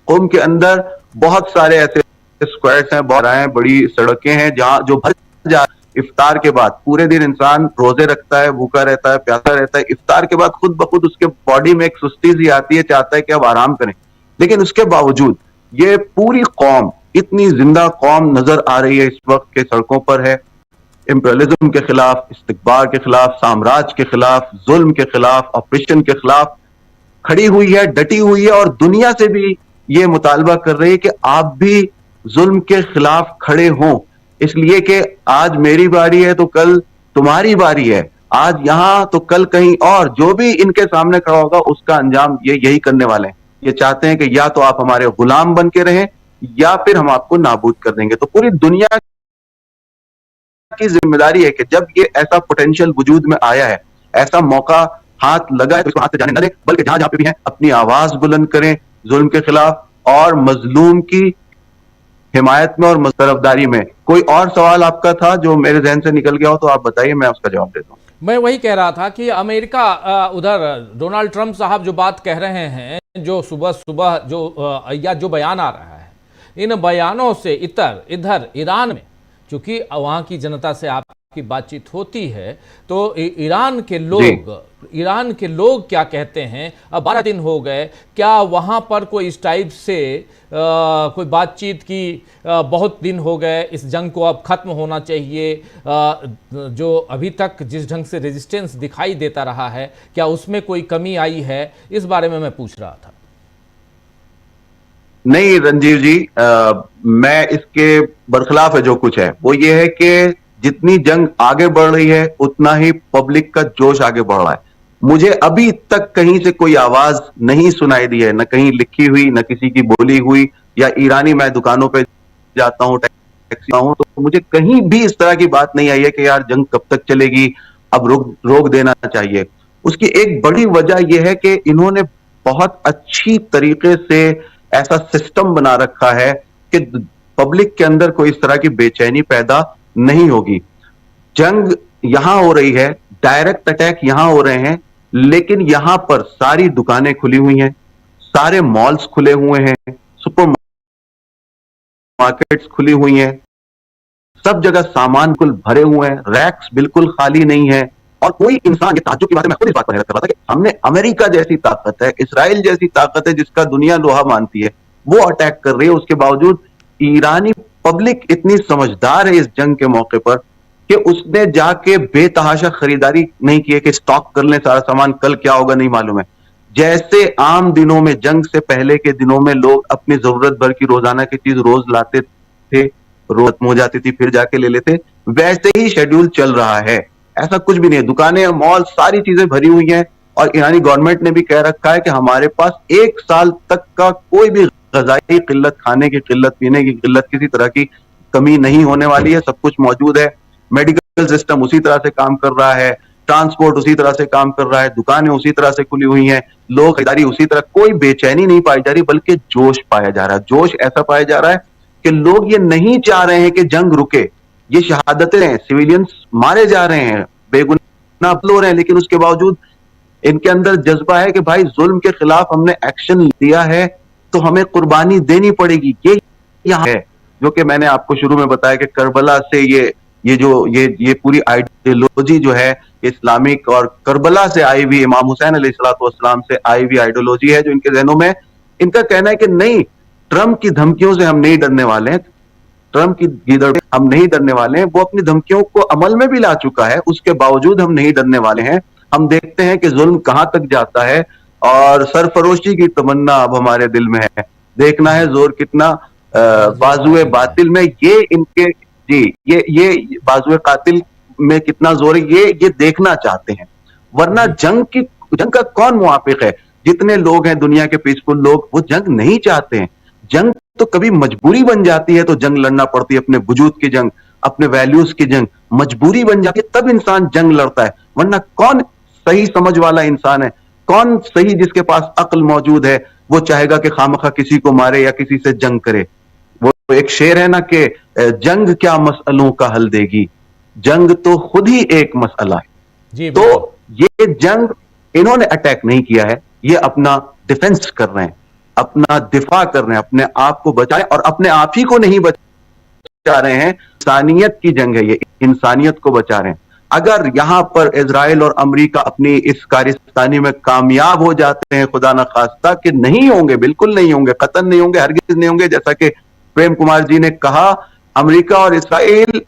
कुंभ के अंदर बहुत सारे ऐसे स्क्वायर्स हैं, बहुत बड़ी सड़कें हैं, जहां जो भर जा, इफ्तार के बाद पूरे दिन इंसान रोजे रखता है, भूखा रहता है, प्यासा रहता है, इफ्तार के बाद खुद ब खुद उसके बॉडी में एक सुस्ती सी आती है, चाहता है कि अब आराम करें। लेकिन उसके बावजूद ये पूरी कौम, इतनी जिंदा कौम नजर आ रही है इस वक्त के सड़कों पर है, इंपीरियलिज्म के खिलाफ, इस्तिकबार के खिलाफ, साम्राज्य के खिलाफ, जुल्म के खिलाफ, ऑपरेशन के खिलाफ खड़ी हुई है, डटी हुई है, और दुनिया से भी ये मुतालबा कर रही है कि आप भी जुल्म के खिलाफ खड़े हों, इसलिए कि आज मेरी बारी है तो कल तुम्हारी बारी है, आज यहां तो कल कहीं और। जो भी इनके सामने खड़ा होगा उसका अंजाम ये यही करने वाले हैं। ये चाहते हैं कि या तो आप हमारे गुलाम बन के रहें, या फिर हम आपको नाबूद कर देंगे। तो पूरी दुनिया की जिम्मेदारी है कि जब ये ऐसा पोटेंशियल वजूद में आया है, ऐसा मौका हाथ लगा है, तो इसको हाथ से जाने न दें, बल्कि जहां जहां पे भी हैं अपनी आवाज बुलंद करें जुल्म के खिलाफ, और मजलूम की हिमायत में और तरफदारी में। कोई और सवाल आपका था जो मेरे जहन से निकल गया हो तो आप बताइए, मैं उसका जवाब देता हूं। मैं वही कह रहा था कि अमेरिका, उधर डोनाल्ड ट्रंप साहब जो बात कह रहे हैं, जो सुबह सुबह जो बयान आ रहा है, इन बयानों से इधर ईरान में, चूंकि वहाँ की जनता से आपकी बातचीत होती है, तो ईरान के लोग क्या कहते हैं? अब 12 दिन हो गए, क्या वहाँ पर कोई इस टाइप से कोई बातचीत की? बहुत दिन हो गए, इस जंग को अब खत्म होना चाहिए। जो अभी तक जिस ढंग से रेजिस्टेंस दिखाई देता रहा है, क्या उसमें कोई कमी आई है? इस बारे में मैं पूछ रहा था। नहीं रंजीव जी, मैं इसके बरखिलाफ है। जो कुछ है वो ये है कि जितनी जंग आगे बढ़ रही है, उतना ही पब्लिक का जोश आगे बढ़ रहा है। मुझे अभी तक कहीं से कोई आवाज नहीं सुनाई दी है, न कहीं लिखी हुई, न किसी की बोली हुई, या ईरानी, मैं दुकानों पे जाता हूँ, टैक्सी हूं, तो मुझे कहीं भी इस तरह की बात नहीं आई है कि यार जंग कब तक चलेगी, अब रोक देना चाहिए। उसकी एक बड़ी वजह यह है कि इन्होंने बहुत अच्छी तरीके से ऐसा सिस्टम बना रखा है कि पब्लिक के अंदर कोई इस तरह की बेचैनी पैदा नहीं होगी। जंग यहां हो रही है, डायरेक्ट अटैक यहां हो रहे हैं, लेकिन यहां पर सारी दुकानें खुली हुई हैं, सारे मॉल्स खुले हुए हैं, सुपर मार्केट्स खुली हुई हैं, सब जगह सामान बिल्कुल भरे हुए हैं, रैक्स बिल्कुल खाली नहीं है। और कोई इंसान, ये ताज्जुब की बात है, मैं खुद इस बात पर हैरत कर रहा था कि हमने अमेरिका जैसी ताकत है, इसराइल जैसी ताकत है, जिसका दुनिया लोहा मानती है, वो अटैक कर रही है। उसके बावजूद ईरानी पब्लिक इतनी समझदार है इस जंग के मौके पर कि उसने जाके बेतहाशा खरीदारी नहीं की है कि स्टॉक कर लें सारा सामान, कल क्या होगा नहीं मालूम है। जैसे आम दिनों में, जंग से पहले के दिनों में लोग अपनी जरूरत भर की रोजाना की चीज रोज लाते थे, रोज खत्म हो जाती थी, फिर जाके ले लेते, वैसे ही शेड्यूल चल रहा है। ऐसा कुछ भी नहीं है, दुकानें, मॉल, सारी चीजें भरी हुई हैं। और ईरानी गवर्नमेंट ने भी कह रखा है कि हमारे पास 1 साल तक का कोई भी ग़िज़ाई किल्लत, खाने की किल्लत, पीने की किल्लत, किसी तरह की कमी नहीं होने वाली है। सब कुछ मौजूद है, मेडिकल सिस्टम उसी तरह से काम कर रहा है, ट्रांसपोर्ट उसी तरह से काम कर रहा है, दुकानें उसी तरह से खुली हुई हैं, लोग खरीदारी उसी तरह, कोई बेचैनी नहीं पाई जा रही, बल्कि जोश पाया जा रहा है। जोश ऐसा पाया जा रहा है कि लोग ये नहीं चाह रहे हैं कि जंग रुके। ये शहादतें हैं, सिविलियंस मारे जा रहे हैं, बेगुनाह हो रहे हैं, लेकिन उसके बावजूद इनके अंदर जज्बा है कि भाई जुल्म के खिलाफ हमने एक्शन लिया है तो हमें कुर्बानी देनी पड़ेगी। ये यहाँ है, जो कि मैंने आपको शुरू में बताया कि करबला से ये पूरी आइडियोलॉजी जो है इस्लामिक और करबला से आई हुई इमाम हुसैन अलैहिस्सलाम से आई हुई आइडियोलॉजी है जो इनके जहनों में। इनका कहना है कि नहीं, ट्रंप की धमकियों से हम नहीं डरने वाले हैं, ट्रंप की गीदड़ हम नहीं डरने वाले हैं। वो अपनी धमकियों को अमल में भी ला चुका है, उसके बावजूद हम नहीं डरने वाले हैं। हम देखते हैं कि जुल्म कहां तक जाता है और सरफरोशी की तमन्ना अब हमारे दिल में है। देखना है जोर कितना बाजुए बातिल में, ये इनके ये बाजुए कातिल में कितना जोर है, ये देखना चाहते हैं। वरना जंग का कौन मुआफिक है? जितने लोग हैं दुनिया के पीसफुल लोग, वो जंग नहीं चाहते हैं। जंग तो कभी मजबूरी बन जाती है तो जंग लड़ना पड़ती है, अपने वजूद की जंग, अपने वैल्यूज की जंग। मजबूरी बन जाती है तब इंसान जंग लड़ता है। वरना कौन सही समझ वाला इंसान है, कौन सही जिसके पास अक्ल मौजूद है, वो चाहेगा कि खामखा किसी को मारे या किसी से जंग करे। वो एक शेर है ना कि जंग क्या मसलों का हल देगी, जंग तो खुद ही एक मसला है। जी, तो ये जंग इन्होंने अटैक नहीं किया है, ये अपना डिफेंस कर रहे हैं, अपना दिफा कर रहे हैं, अपने आप को बचाएं। और अपने आप ही को नहीं बचा रहे हैं, इंसानियत की जंग है ये, इंसानियत को बचा रहे हैं। अगर यहां पर इजराइल और अमेरिका अपनी इस कारिस्तानी में कामयाब हो जाते हैं, खुदा न खास्ता कि नहीं होंगे, बिल्कुल नहीं होंगे, कतन नहीं होंगे, हरगिज नहीं होंगे, जैसा कि प्रेम कुमार जी ने कहा, अमेरिका और इस्राइल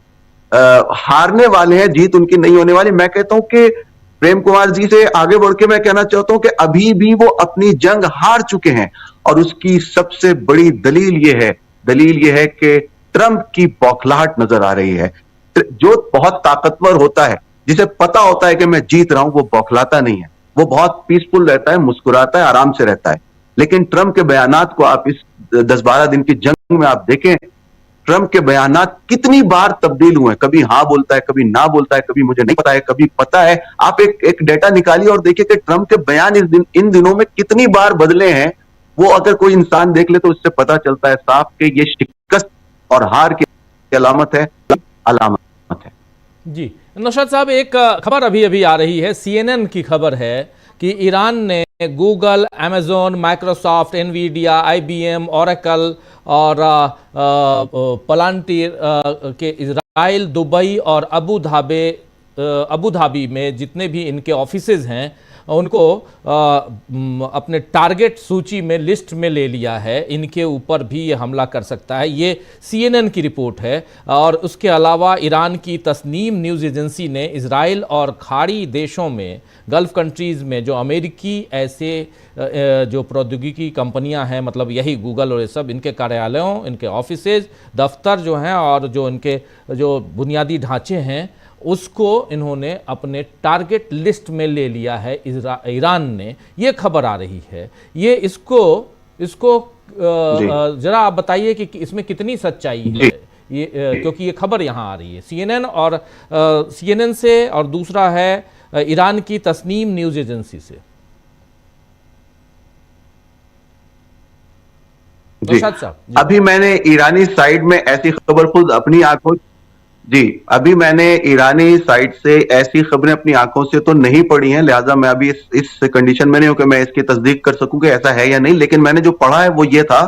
हारने वाले हैं, जीत उनकी नहीं होने वाली। मैं कहता हूं कि प्रेम कुमार जी से आगे बढ़ के मैं कहना चाहता हूं कि अभी भी वो अपनी जंग हार चुके हैं। और उसकी सबसे बड़ी दलील यह है कि ट्रंप की बौखलाहट नजर आ रही है। जो बहुत ताकतवर होता है, जिसे पता होता है कि मैं जीत रहा हूं, वो बौखलाता नहीं है, वो बहुत पीसफुल रहता है, मुस्कुराता है, आराम से रहता है। लेकिन ट्रंप के बयानात को आप इस 10-12 दिन की जंग में आप देखें, ट्रंप के बयानात कितनी बार तब्दील हुए। कभी हाँ बोलता है, कभी ना बोलता है, कभी मुझे नहीं पता है, कभी पता है। आप एक डेटा निकालिए और देखिए कि ट्रंप के बयान इन दिनों में कितनी बार बदले हैं। वो अगर कोई इंसान देख ले तो उससे पता चलता है साफ कि ये शिकस्त और हार की अलामत है। जी नौशाद साहब, एक खबर अभी आ रही है, CNN की खबर है कि ईरान ने Google, Amazon, Microsoft, Nvidia, IBM, Oracle और पलांटीर के इजराइल, दुबई और अबू धाबी में जितने भी इनके ऑफिसेज हैं उनको अपने टारगेट सूची में, लिस्ट में ले लिया है। इनके ऊपर भी ये हमला कर सकता है, ये CNN की रिपोर्ट है। और उसके अलावा ईरान की तस्नीम न्यूज़ एजेंसी ने इजराइल और खाड़ी देशों में, गल्फ कंट्रीज़ में जो अमेरिकी ऐसे जो प्रौद्योगिकी कंपनियां हैं, मतलब यही गूगल और ये सब, इनके कार्यालयों, इनके ऑफिसेज, दफ्तर जो हैं और जो इनके जो बुनियादी ढांचे हैं, उसको इन्होंने अपने टारगेट लिस्ट में ले लिया है ईरान ने। ये खबर आ रही है, ये इसको जरा आप बताइए कि इसमें कितनी सच्चाई है ये, क्योंकि ये खबर यहाँ आ रही है CNN से, और दूसरा है ईरान की तस्नीम न्यूज़ एजेंसी से। जी, अभी मैंने ईरानी साइड में ऐसी खबर खुद अपनी आंखों अभी मैंने ईरानी साइड से ऐसी खबरें अपनी आंखों से तो नहीं पढ़ी हैं, लिहाजा मैं अभी इस कंडीशन में नहीं हूं कि मैं इसकी तस्दीक कर सकूं कि ऐसा है या नहीं। लेकिन मैंने जो पढ़ा है वो ये था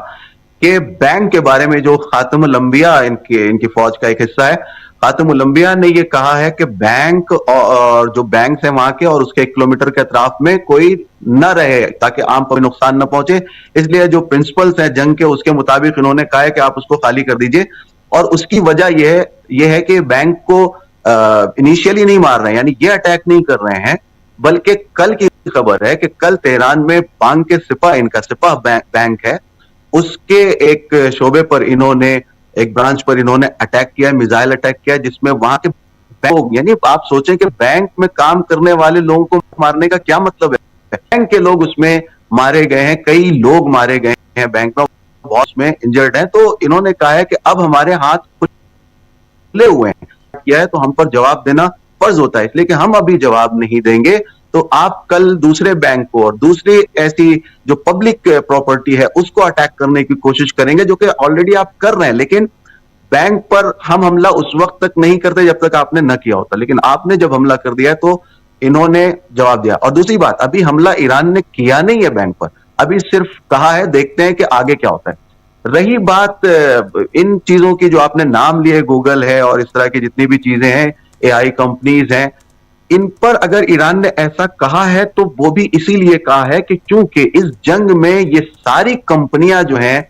कि बैंक के बारे में, जो खातमुल अंबिया इनकी फौज का एक हिस्सा है, खातमुल अंबिया ने ये कहा है कि बैंक और जो बैंक है वहां के और उसके 1 किलोमीटर के अतराफ में कोई न रहे ताकि आम पर नुकसान न पहुंचे। इसलिए जो प्रिंसिपल्स हैं जंग के, उसके मुताबिक इन्होंने कहा है कि आप उसको खाली कर दीजिए। और उसकी वजह यह है कि बैंक को इनिशियली नहीं मार रहे हैं, यानी ये अटैक नहीं कर रहे हैं, बल्कि कल की खबर है कि कल तेहरान में बांग के इनका सिपा बैंक है, उसके एक शोबे पर इन्होंने, एक ब्रांच पर इन्होंने अटैक किया, मिसाइल अटैक किया, जिसमें वहां के बैंक, यानी आप सोचें कि बैंक में काम करने वाले लोगों को मारने का क्या मतलब है। बैंक के लोग उसमें मारे गए हैं, कई लोग मारे गए हैं बैंक में, बहुत में इंजर्ड हैं। तो इन्होंने कहा है कि अब हमारे हाथ खुले हुए हैं, किया है तो हम पर जवाब देना फर्ज होता है, इसलिए कि हम अभी जवाब नहीं देंगे तो आप कल दूसरे बैंक को और दूसरी ऐसी जो पब्लिक प्रॉपर्टी है उसको अटैक करने की कोशिश करेंगे, जो कि ऑलरेडी आप कर रहे हैं। लेकिन बैंक पर हम हमला उस वक्त तक नहीं करते जब तक आपने न किया होता, लेकिन आपने जब हमला कर दिया तो इन्होंने जवाब दिया। और दूसरी बात, अभी हमला ईरान ने किया नहीं है बैंक पर, अभी सिर्फ कहा है, देखते हैं कि आगे क्या होता है। रही बात इन चीजों की जो आपने नाम लिए, गूगल है और इस तरह की जितनी भी चीजें हैं, एआई कंपनीज हैं, इन पर अगर ईरान ने ऐसा कहा है तो वो भी इसीलिए कहा है कि क्योंकि इस जंग में ये सारी कंपनियां जो हैं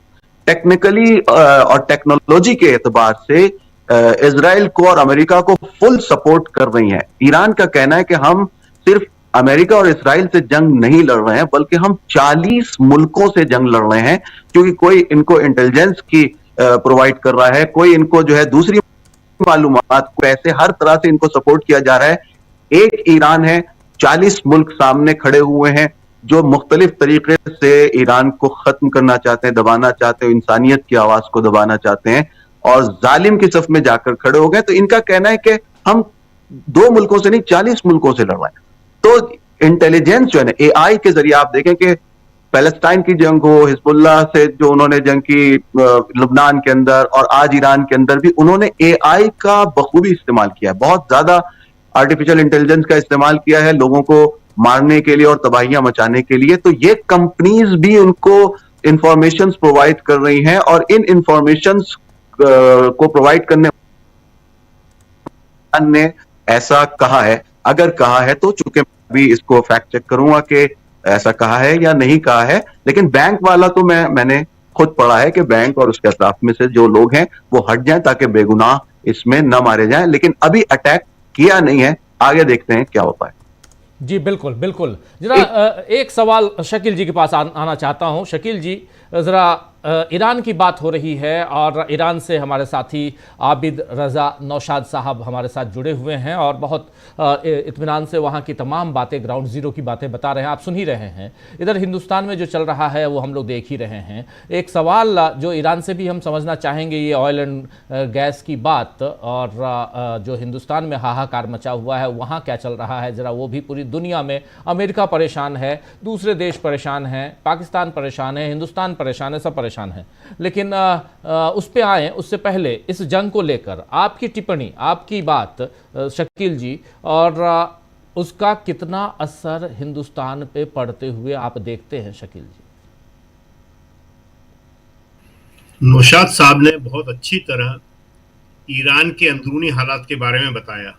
टेक्निकली और टेक्नोलॉजी के एतबार से इजराइल को और अमेरिका को फुल सपोर्ट कर रही हैं। ईरान का कहना है कि हम सिर्फ अमेरिका और इजराइल से जंग नहीं लड़ रहे हैं, बल्कि हम 40 मुल्कों से जंग लड़ रहे हैं, क्योंकि कोई इनको इंटेलिजेंस की प्रोवाइड कर रहा है, कोई इनको जो है दूसरी मालूमात को, ऐसे हर तरह से इनको सपोर्ट किया जा रहा है। एक ईरान है, 40 मुल्क सामने खड़े हुए हैं जो मुख्तलिफ तरीके से ईरान को खत्म करना चाहते हैं, दबाना चाहते हैं, इंसानियत की आवाज को दबाना चाहते हैं और जालिम की सफ में जाकर खड़े हो गए। तो इनका कहना है कि हम 2 मुल्कों से नहीं 40 मुल्कों से लड़ रहे हैं। तो इंटेलिजेंस जो है ना, एआई के जरिए आप देखें कि पैलेस्टाइन की जंग हो, हिजबुल्लाह से जो उन्होंने जंग की लुबनान के अंदर, और आज ईरान के अंदर भी उन्होंने एआई का बखूबी इस्तेमाल किया है, बहुत ज्यादा आर्टिफिशियल इंटेलिजेंस का इस्तेमाल किया है लोगों को मारने के लिए और तबाहियां मचाने के लिए। तो ये कंपनीज भी उनको इंफॉर्मेशन प्रोवाइड कर रही हैं और इन इंफॉर्मेशन को प्रोवाइड करने ने ऐसा कहा है। अगर कहा है तो चूंकि अभी इसको फैक्ट चेक करूंगा कि ऐसा कहा है या नहीं कहा है, लेकिन बैंक वाला तो मैंने खुद पढ़ा है कि बैंक और उसके अतराफ में से जो लोग हैं वो हट जाएं ताकि बेगुनाह इसमें न मारे जाएं। लेकिन अभी अटैक किया नहीं है, आगे देखते हैं क्या होता है। जी बिल्कुल बिल्कुल। जरा एक सवाल शकील जी के पास आना चाहता हूं। शकील जी, जरा ईरान की बात हो रही है और ईरान से हमारे साथी आबिद रज़ा नौशाद साहब हमारे साथ जुड़े हुए हैं और बहुत इत्मीनान से वहाँ की तमाम बातें, ग्राउंड ज़ीरो की बातें बता रहे हैं, आप सुन ही रहे हैं। इधर हिंदुस्तान में जो चल रहा है वो हम लोग देख ही रहे हैं। एक सवाल जो ईरान से भी हम समझना चाहेंगे, ये ऑयल एंड गैस की बात, और जो हिंदुस्तान में हाहाकार मचा हुआ है वहाँ क्या चल रहा है, ज़रा वो भी पूरी दुनिया में। अमेरिका परेशान है, दूसरे देश परेशान हैं, पाकिस्तान परेशान है, हिंदुस्तान परेशान है, सब परेशान है। लेकिन उस पे आए उससे पहले इस जंग को लेकर आपकी टिप्पणी, आपकी बात शकील जी, और उसका कितना असर हिंदुस्तान पे पड़ते हुए आप देखते हैं शकील जी? नौशाद साहब ने बहुत अच्छी तरह ईरान के अंदरूनी हालात के बारे में बताया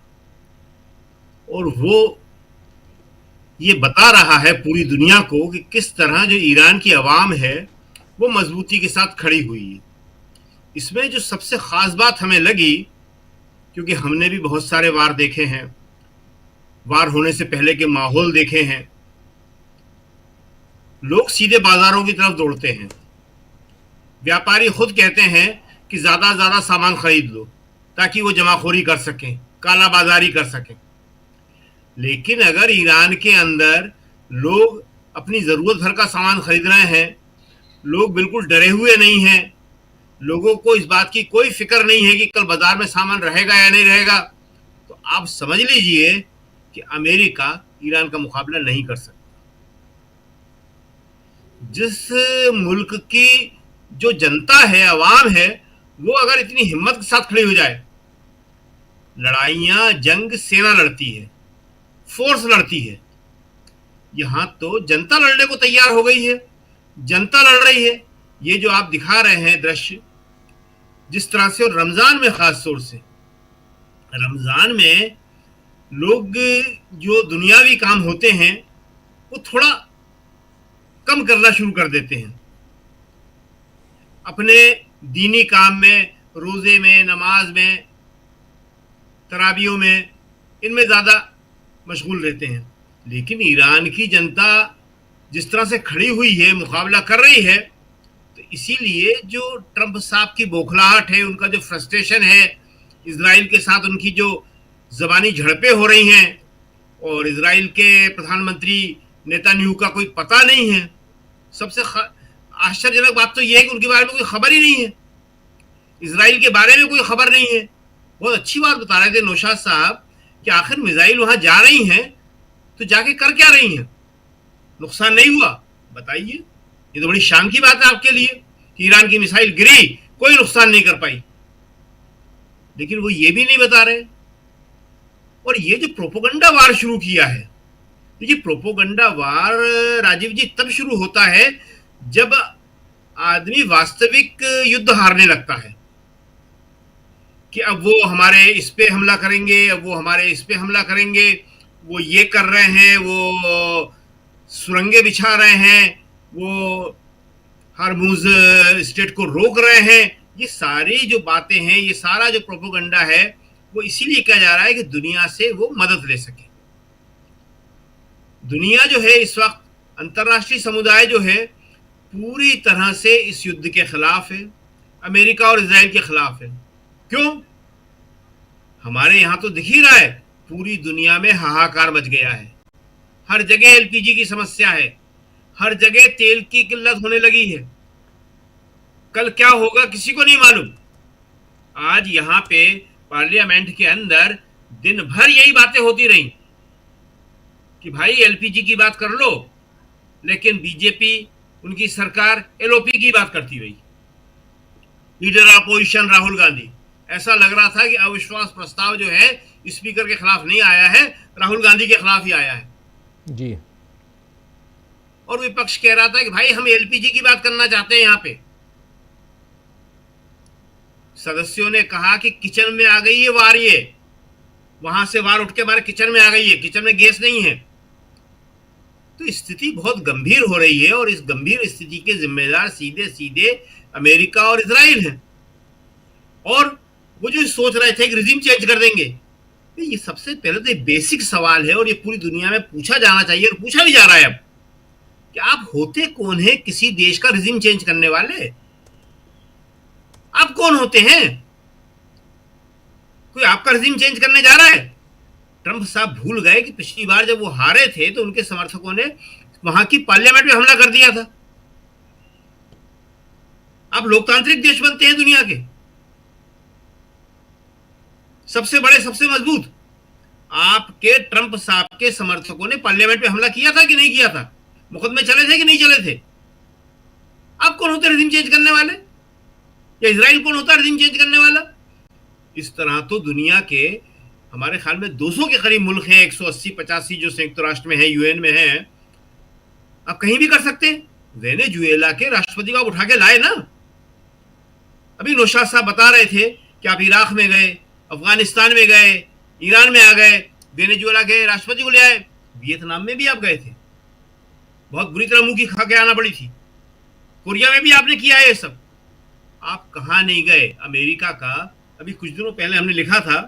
और वो ये बता रहा है पूरी दुनिया को कि किस तरह जो ईरान की आवाम है वो मजबूती के साथ खड़ी हुई है। इसमें जो सबसे खास बात हमें लगी, क्योंकि हमने भी बहुत सारे वार देखे हैं, वार होने से पहले के माहौल देखे हैं, लोग सीधे बाजारों की तरफ दौड़ते हैं। व्यापारी खुद कहते हैं कि ज्यादा सामान खरीद लो ताकि वो जमाखोरी कर सकें, काला बाजारी कर सकें। लेकिन अगर ईरान के अंदर लोग अपनी जरूरत भर का सामान खरीद रहे हैं, लोग बिल्कुल डरे हुए नहीं हैं, लोगों को इस बात की कोई फिक्र नहीं है कि कल बाजार में सामान रहेगा या नहीं रहेगा, तो आप समझ लीजिए कि अमेरिका ईरान का मुकाबला नहीं कर सकता। जिस मुल्क की जो जनता है, अवाम है, वो अगर इतनी हिम्मत के साथ खड़ी हो जाए, लड़ाइयां, जंग सेना लड़ती है, फोर्स लड़ती है, यहां तो जनता लड़ने को तैयार हो गई है, जनता लड़ रही है। ये जो आप दिखा रहे हैं दृश्य, जिस तरह से, और रमजान में खास तौर से, रमजान में लोग जो दुनियावी काम होते हैं वो थोड़ा कम करना शुरू कर देते हैं, अपने दीनी काम में, रोजे में, नमाज में, तराबियों में, इनमें ज्यादा मशगूल रहते हैं। लेकिन ईरान की जनता जिस तरह से खड़ी हुई है, मुकाबला कर रही है, तो इसीलिए जो ट्रंप साहब की बौखलाहट है, उनका जो फ्रस्ट्रेशन है, इजराइल के साथ उनकी जो जबानी झड़पें हो रही हैं, और इजराइल के प्रधानमंत्री नेतान्याहू का कोई पता नहीं है। सबसे आश्चर्यजनक बात तो यह है कि उनके बारे में कोई खबर ही नहीं है, इजराइल के बारे में कोई खबर नहीं है। बहुत अच्छी बात बता रहे थे नौशाद साहब कि आखिर मिसाइल वहां जा रही हैं तो जाके कर क्या रही हैं, नुकसान नहीं हुआ, बताइए। ये तो बड़ी शान की बात है आपके लिए कि ईरान की मिसाइल गिरी, कोई नुकसान नहीं कर पाई, लेकिन वो ये भी नहीं बता रहे। और ये जो प्रोपोगंडा वार शुरू किया है, ये प्रोपोगंडा वार राजीव जी तब शुरू होता है जब आदमी वास्तविक युद्ध हारने लगता है कि अब वो हमारे इस पे हमला करेंगे, अब वो हमारे इस पे हमला करेंगे, वो ये कर रहे हैं, वो सुरंगें बिछा रहे हैं, वो हार्मुज स्टेट को रोक रहे हैं। ये सारी जो बातें हैं, ये सारा जो प्रोपेगेंडा है, वो इसीलिए किया जा रहा है कि दुनिया से वो मदद ले सके। दुनिया जो है इस वक्त, अंतर्राष्ट्रीय समुदाय जो है, पूरी तरह से इस युद्ध के खिलाफ है, अमेरिका और इजराइल के खिलाफ है। क्यों? हमारे यहां तो दिख ही रहा है, पूरी दुनिया में हाहाकार मच गया है। हर जगह एलपीजी की समस्या है, हर जगह तेल की किल्लत होने लगी है। कल क्या होगा किसी को नहीं मालूम। आज यहां पे पार्लियामेंट के अंदर दिन भर यही बातें होती रही कि भाई एलपीजी की बात कर लो, लेकिन बीजेपी, उनकी सरकार एलओपी की बात करती रही। लीडर अपोजिशन राहुल गांधी, ऐसा लग रहा था कि अविश्वास प्रस्ताव जो है स्पीकर के खिलाफ नहीं आया है, राहुल गांधी के खिलाफ ही आया है जी। और विपक्ष कह रहा था कि भाई हम एलपीजी की बात करना चाहते हैं। यहां पे सदस्यों ने कहा कि किचन में आ गई है वार, ये वहां से वार उठ के हमारे किचन में आ गई है, किचन में गैस नहीं है। तो स्थिति बहुत गंभीर हो रही है और इस गंभीर स्थिति के जिम्मेदार सीधे सीधे अमेरिका और इजराइल हैं। और वो जो सोच रहे थे कि रिजीम चेंज कर देंगे, ये सबसे पहले तो बेसिक सवाल है और ये पूरी दुनिया में पूछा जाना चाहिए और पूछा भी जा रहा है अब कि आप होते कौन है किसी देश का रिजीम चेंज करने वाले? आप कौन होते हैं? कोई आपका रिजीम चेंज करने जा रहा है? ट्रंप साहब भूल गए कि पिछली बार जब वो हारे थे तो उनके समर्थकों ने वहां की पार्लियामेंट में हमला कर दिया था। आप लोकतांत्रिक देश बनते हैं दुनिया के सबसे बड़े, सबसे मजबूत, आपके ट्रंप साहब के समर्थकों ने पार्लियामेंट में हमला किया था कि नहीं किया था? मुकदमे चले थे कि नहीं चले थे? आप कौन होते रिजीम चेंज करने वाले? या इजराइल कौन होता है रिजीम चेंज करने वाला? इस तरह तो दुनिया के हमारे ख्याल में 200 के करीब मुल्क हैं, 180-85 जो संयुक्त राष्ट्र में है, यूएन में है। आप कहीं भी कर सकते हैं। वेनेजुएला के राष्ट्रपति को आप उठा के लाए ना। अभी नौशाद साहब बता रहे थे कि आप इराक में गए, अफगानिस्तान में गए, ईरान में आ गए, वेनेजुएला के राष्ट्रपति को ले आए। वियतनाम में भी आप गए थे, बहुत बुरी तरह मुंह की खा के आना पड़ी थी। कोरिया में भी आपने किया है ये सब। आप कहां नहीं गए? अमेरिका का अभी कुछ दिनों पहले हमने लिखा था,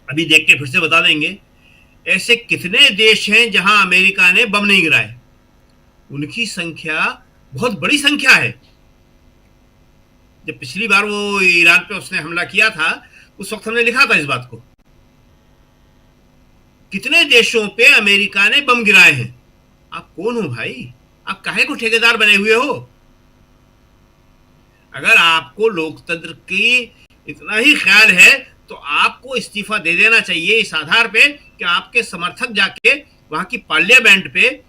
अभी देख के फिर से बता देंगे, ऐसे कितने देश हैं जहां अमेरिका ने बम नहीं गिराए? उनकी संख्या बहुत बड़ी संख्या है। जब पिछली बार वो ईरान पे उसने हमला किया था, उस वक्त हमने लिखा था इस बात को। कितने देशों पे अमेरिका ने बम गिराए हैं? आप कौन हो भाई? आप काहे को ठेकेदार बने हुए हो? अगर आपको लोकतंत्र की इतना ही ख्याल है तो आपको इस्तीफा दे देना चाहिए इस आधार पे कि आपके समर्थक जाके वहां की पार्लियामेंट पे,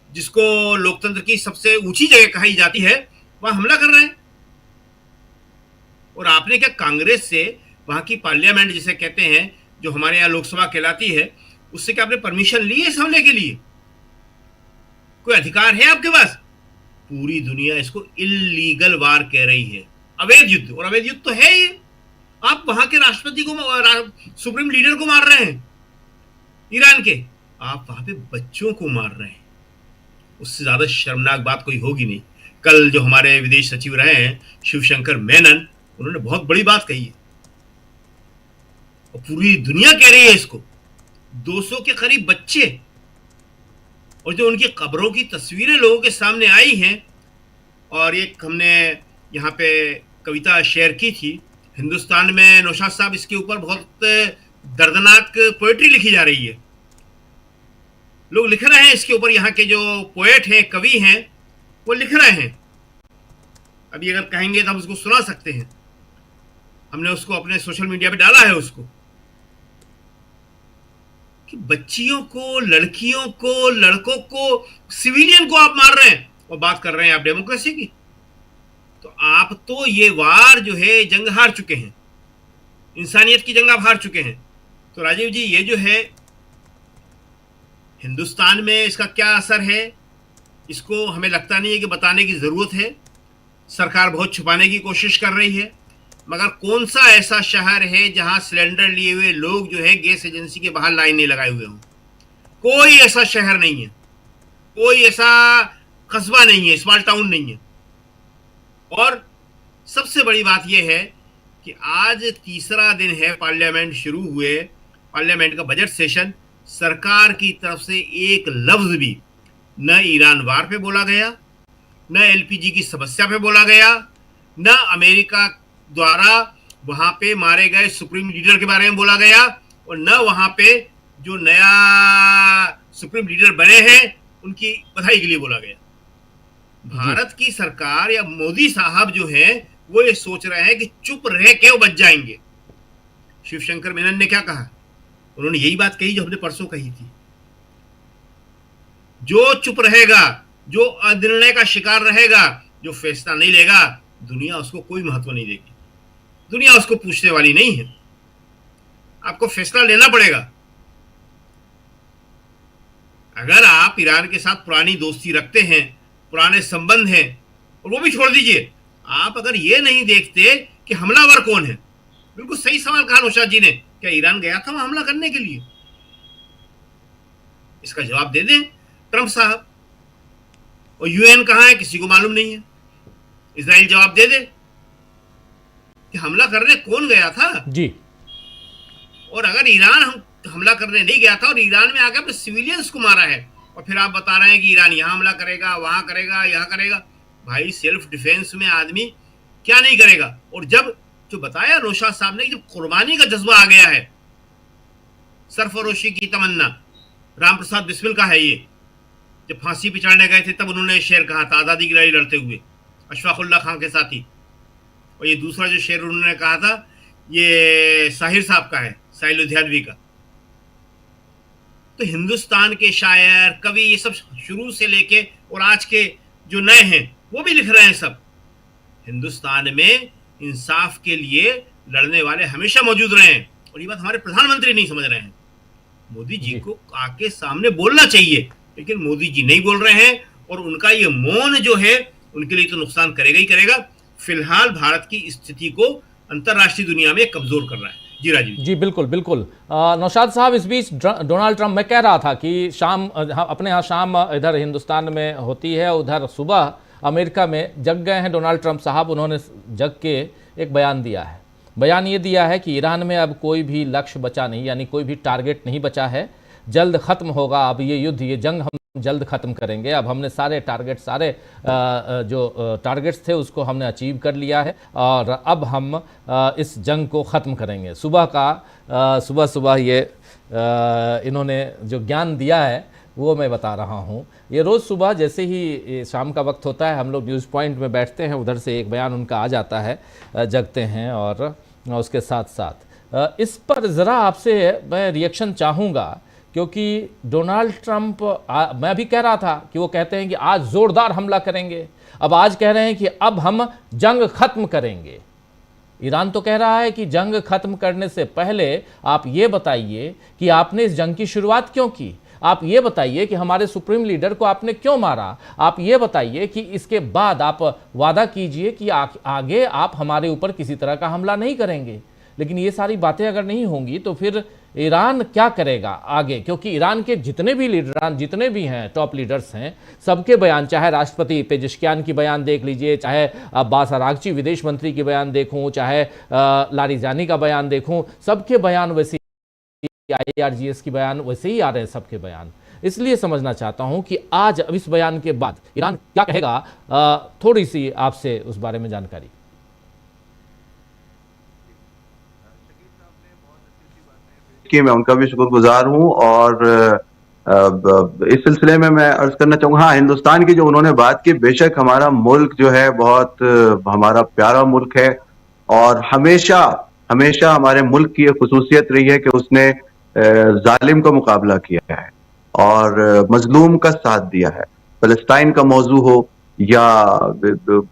जिसको लोकतंत्र की सबसे ऊंची जगह कही जाती है, वहां हमला कर रहे हैं। और आपने क्या कांग्रेस से वहां की पार्लियामेंट जिसे कहते हैं, जो हमारे यहाँ लोकसभा कहलाती है, उससे क्या आपने परमिशन ली है इस हमले के लिए? कोई अधिकार है आपके पास? पूरी दुनिया इसको इल्लीगल वार कह रही है, अवैध युद्ध। और अवैध युद्ध तो है ये। आप वहां के राष्ट्रपति को, सुप्रीम लीडर को मार रहे हैं ईरान के, आप वहां पे बच्चों को मार रहे हैं। उससे ज्यादा शर्मनाक बात कोई होगी नहीं। कल जो हमारे विदेश सचिव रहे हैं शिवशंकर मेनन, उन्होंने बहुत बड़ी बात कही है और पूरी दुनिया कह रही है इसको। 200 के करीब बच्चे, और जो उनकी कब्रों की तस्वीरें लोगों के सामने आई हैं, और एक हमने यहाँ पे कविता शेयर की थी हिंदुस्तान में, नौशाद साहब इसके ऊपर बहुत दर्दनाक पोएट्री लिखी जा रही है। लोग लिख रहे हैं इसके ऊपर, यहाँ के जो पोएट हैं, कवि हैं, वो लिख रहे हैं। अभी अगर कहेंगे तो हम उसको सुना सकते हैं। हमने उसको अपने सोशल मीडिया पे डाला है उसको, कि बच्चियों को, लड़कियों को, लड़कों को, सिविलियन को आप मार रहे हैं और बात कर रहे हैं आप डेमोक्रेसी की। तो आप तो ये वार जो है जंग हार चुके हैं, इंसानियत की जंग आप हार चुके हैं। तो राजीव जी, ये जो है हिंदुस्तान में इसका क्या असर है, इसको हमें लगता नहीं है कि बताने की जरूरत है। सरकार बहुत छुपाने की कोशिश कर रही है, मगर कौन सा ऐसा शहर है जहां सिलेंडर लिए हुए लोग जो है गैस एजेंसी के बाहर लाइन नहीं लगाए हुए हों? कोई ऐसा शहर नहीं है, कोई ऐसा कस्बा नहीं है, स्मॉल टाउन नहीं है। और सबसे बड़ी बात यह है कि आज तीसरा दिन है पार्लियामेंट शुरू हुए, पार्लियामेंट का बजट सेशन, सरकार की तरफ से एक लफ्ज भी न ईरान वार पे बोला गया, न एलपीजी की समस्या पे बोला गया, न अमेरिका द्वारा वहां पे मारे गए सुप्रीम लीडर के बारे में बोला गया, और न वहां पे जो नया सुप्रीम लीडर बने हैं उनकी बधाई के लिए बोला गया। भारत की सरकार या मोदी साहब जो है वो ये सोच रहे हैं कि चुप रह के वो बच जाएंगे। शिवशंकर मेनन ने क्या कहा? उन्होंने यही बात कही जो हमने परसों कही थी, जो चुप रहेगा, जो अनिर्णय का शिकार रहेगा, जो फैसला नहीं लेगा, दुनिया उसको कोई महत्व नहीं देगी, दुनिया उसको पूछने वाली नहीं है। आपको फैसला लेना पड़ेगा। अगर आप ईरान के साथ पुरानी दोस्ती रखते हैं, पुराने संबंध हैं, और वो भी छोड़ दीजिए, आप अगर ये नहीं देखते कि हमलावर कौन है, बिल्कुल सही सवाल कहा नौशाद जी ने, क्या ईरान गया था वहां हमला करने के लिए? इसका जवाब दे दें ट्रंप साहब। और यूएन कहां है किसी को मालूम नहीं है। इजराइल जवाब दे दे कि हमला करने कौन गया था जी। और अगर ईरान हमला करने नहीं गया था और ईरान में आकर अपने सिविलियंस को मारा है, और फिर आप बता रहे हैं कि ईरान यहां हमला करेगा, वहां करेगा, यहां करेगा। भाई सेल्फ डिफेंस में आदमी क्या नहीं करेगा। और जब जो बताया नौशाद साहब ने, जब कुर्बानी का जज्बा आ गया है, सरफरोशी की तमन्ना, राम प्रसाद बिस्मिल का है ये, जब फांसी पे चढ़ने गए थे तब उन्होंने शेर कहा था आजादी की लड़ाई लड़ते हुए अशफाकुल्ला खान के साथी। और ये दूसरा जो शेर उन्होंने कहा था ये साहिर साहब का है, साहिल लुधियानवी का। तो हिंदुस्तान के शायर, कवि, ये सब शुरू से लेके और आज के जो नए हैं वो भी लिख रहे हैं। सब हिंदुस्तान में इंसाफ के लिए लड़ने वाले हमेशा मौजूद रहे हैं, और ये बात हमारे प्रधानमंत्री नहीं समझ रहे हैं। मोदी जी को आके सामने बोलना चाहिए, लेकिन मोदी जी नहीं बोल रहे हैं, और उनका ये मौन जो है उनके लिए तो नुकसान करेगा ही करेगा। फिलहाल भारत की स्थिति को अंतर्राष्ट्रीय दुनिया में कमजोर कर रहा है। जी राजीव जी बिल्कुल बिल्कुल। नौशाद साहब, इस बीच डोनाल्ड ट्रंप, मैं कह रहा था कि शाम अपने यहाँ शाम इधर हिंदुस्तान में होती है, उधर सुबह अमेरिका में जग गए हैं डोनाल्ड ट्रंप साहब। उन्होंने जग के एक बयान दिया है। बयान ये दिया है कि ईरान में अब कोई भी लक्ष्य बचा नहीं, यानी कोई भी टारगेट नहीं बचा है, जल्द ख़त्म होगा अब ये युद्ध, ये जंग हम जल्द ख़त्म करेंगे। अब हमने सारे टारगेट, सारे जो टारगेट्स थे उसको हमने अचीव कर लिया है, और अब हम इस जंग को ख़त्म करेंगे। सुबह सुबह ये इन्होंने जो ज्ञान दिया है वो मैं बता रहा हूँ। ये रोज़ सुबह जैसे ही शाम का वक्त होता है, हम लोग न्यूज़ पॉइंट में बैठते हैं, उधर से एक बयान उनका आ जाता है, जगते हैं, और उसके साथ साथ इस पर ज़रा आपसे मैं रिएक्शन चाहूँगा, क्योंकि डोनाल्ड ट्रंप, मैं भी कह रहा था कि वो कहते हैं कि आज ज़ोरदार हमला करेंगे, अब आज कह रहे हैं कि अब हम जंग ख़त्म करेंगे। ईरान तो कह रहा है कि जंग ख़त्म करने से पहले आप ये बताइए कि आपने इस जंग की शुरुआत क्यों की, आप ये बताइए कि हमारे सुप्रीम लीडर को आपने क्यों मारा, आप ये बताइए कि इसके बाद आप वादा कीजिए कि आगे आप हमारे ऊपर किसी तरह का हमला नहीं करेंगे। लेकिन ये सारी बातें अगर नहीं होंगी तो फिर ईरान क्या करेगा आगे? क्योंकि ईरान के जितने भी लीडर, जितने भी हैं टॉप लीडर्स हैं, सबके बयान, चाहे राष्ट्रपति पेजेश्कियान की बयान देख लीजिए, चाहे अब्बास अरागची विदेश मंत्री की बयान देखूं, चाहे लारिजानी का बयान देखूं, सबके बयान वैसे, IRGS की बयान वैसे ही आ रहे हैं सबके बयान। इसलिए समझना चाहता हूं कि आज अब इस बयान के बाद ईरान क्या कहेगा, थोड़ी सी आपसे उस बारे में जानकारी। कि मैं उनका भी शुक्रगुजार हूं, और इस सिलसिले में मैं अर्ज करना चाहूंगा, हाँ, हिंदुस्तान की जो उन्होंने बात की, बेशक हमारा मुल्क जो है बहुत हमारा प्यारा मुल्क है, और हमेशा हमेशा हमारे मुल्क की एक खुसूसियत रही है कि उसने जालिम का मुकाबला किया है और मजलूम का साथ दिया है। फलस्तीन का मौजू हो या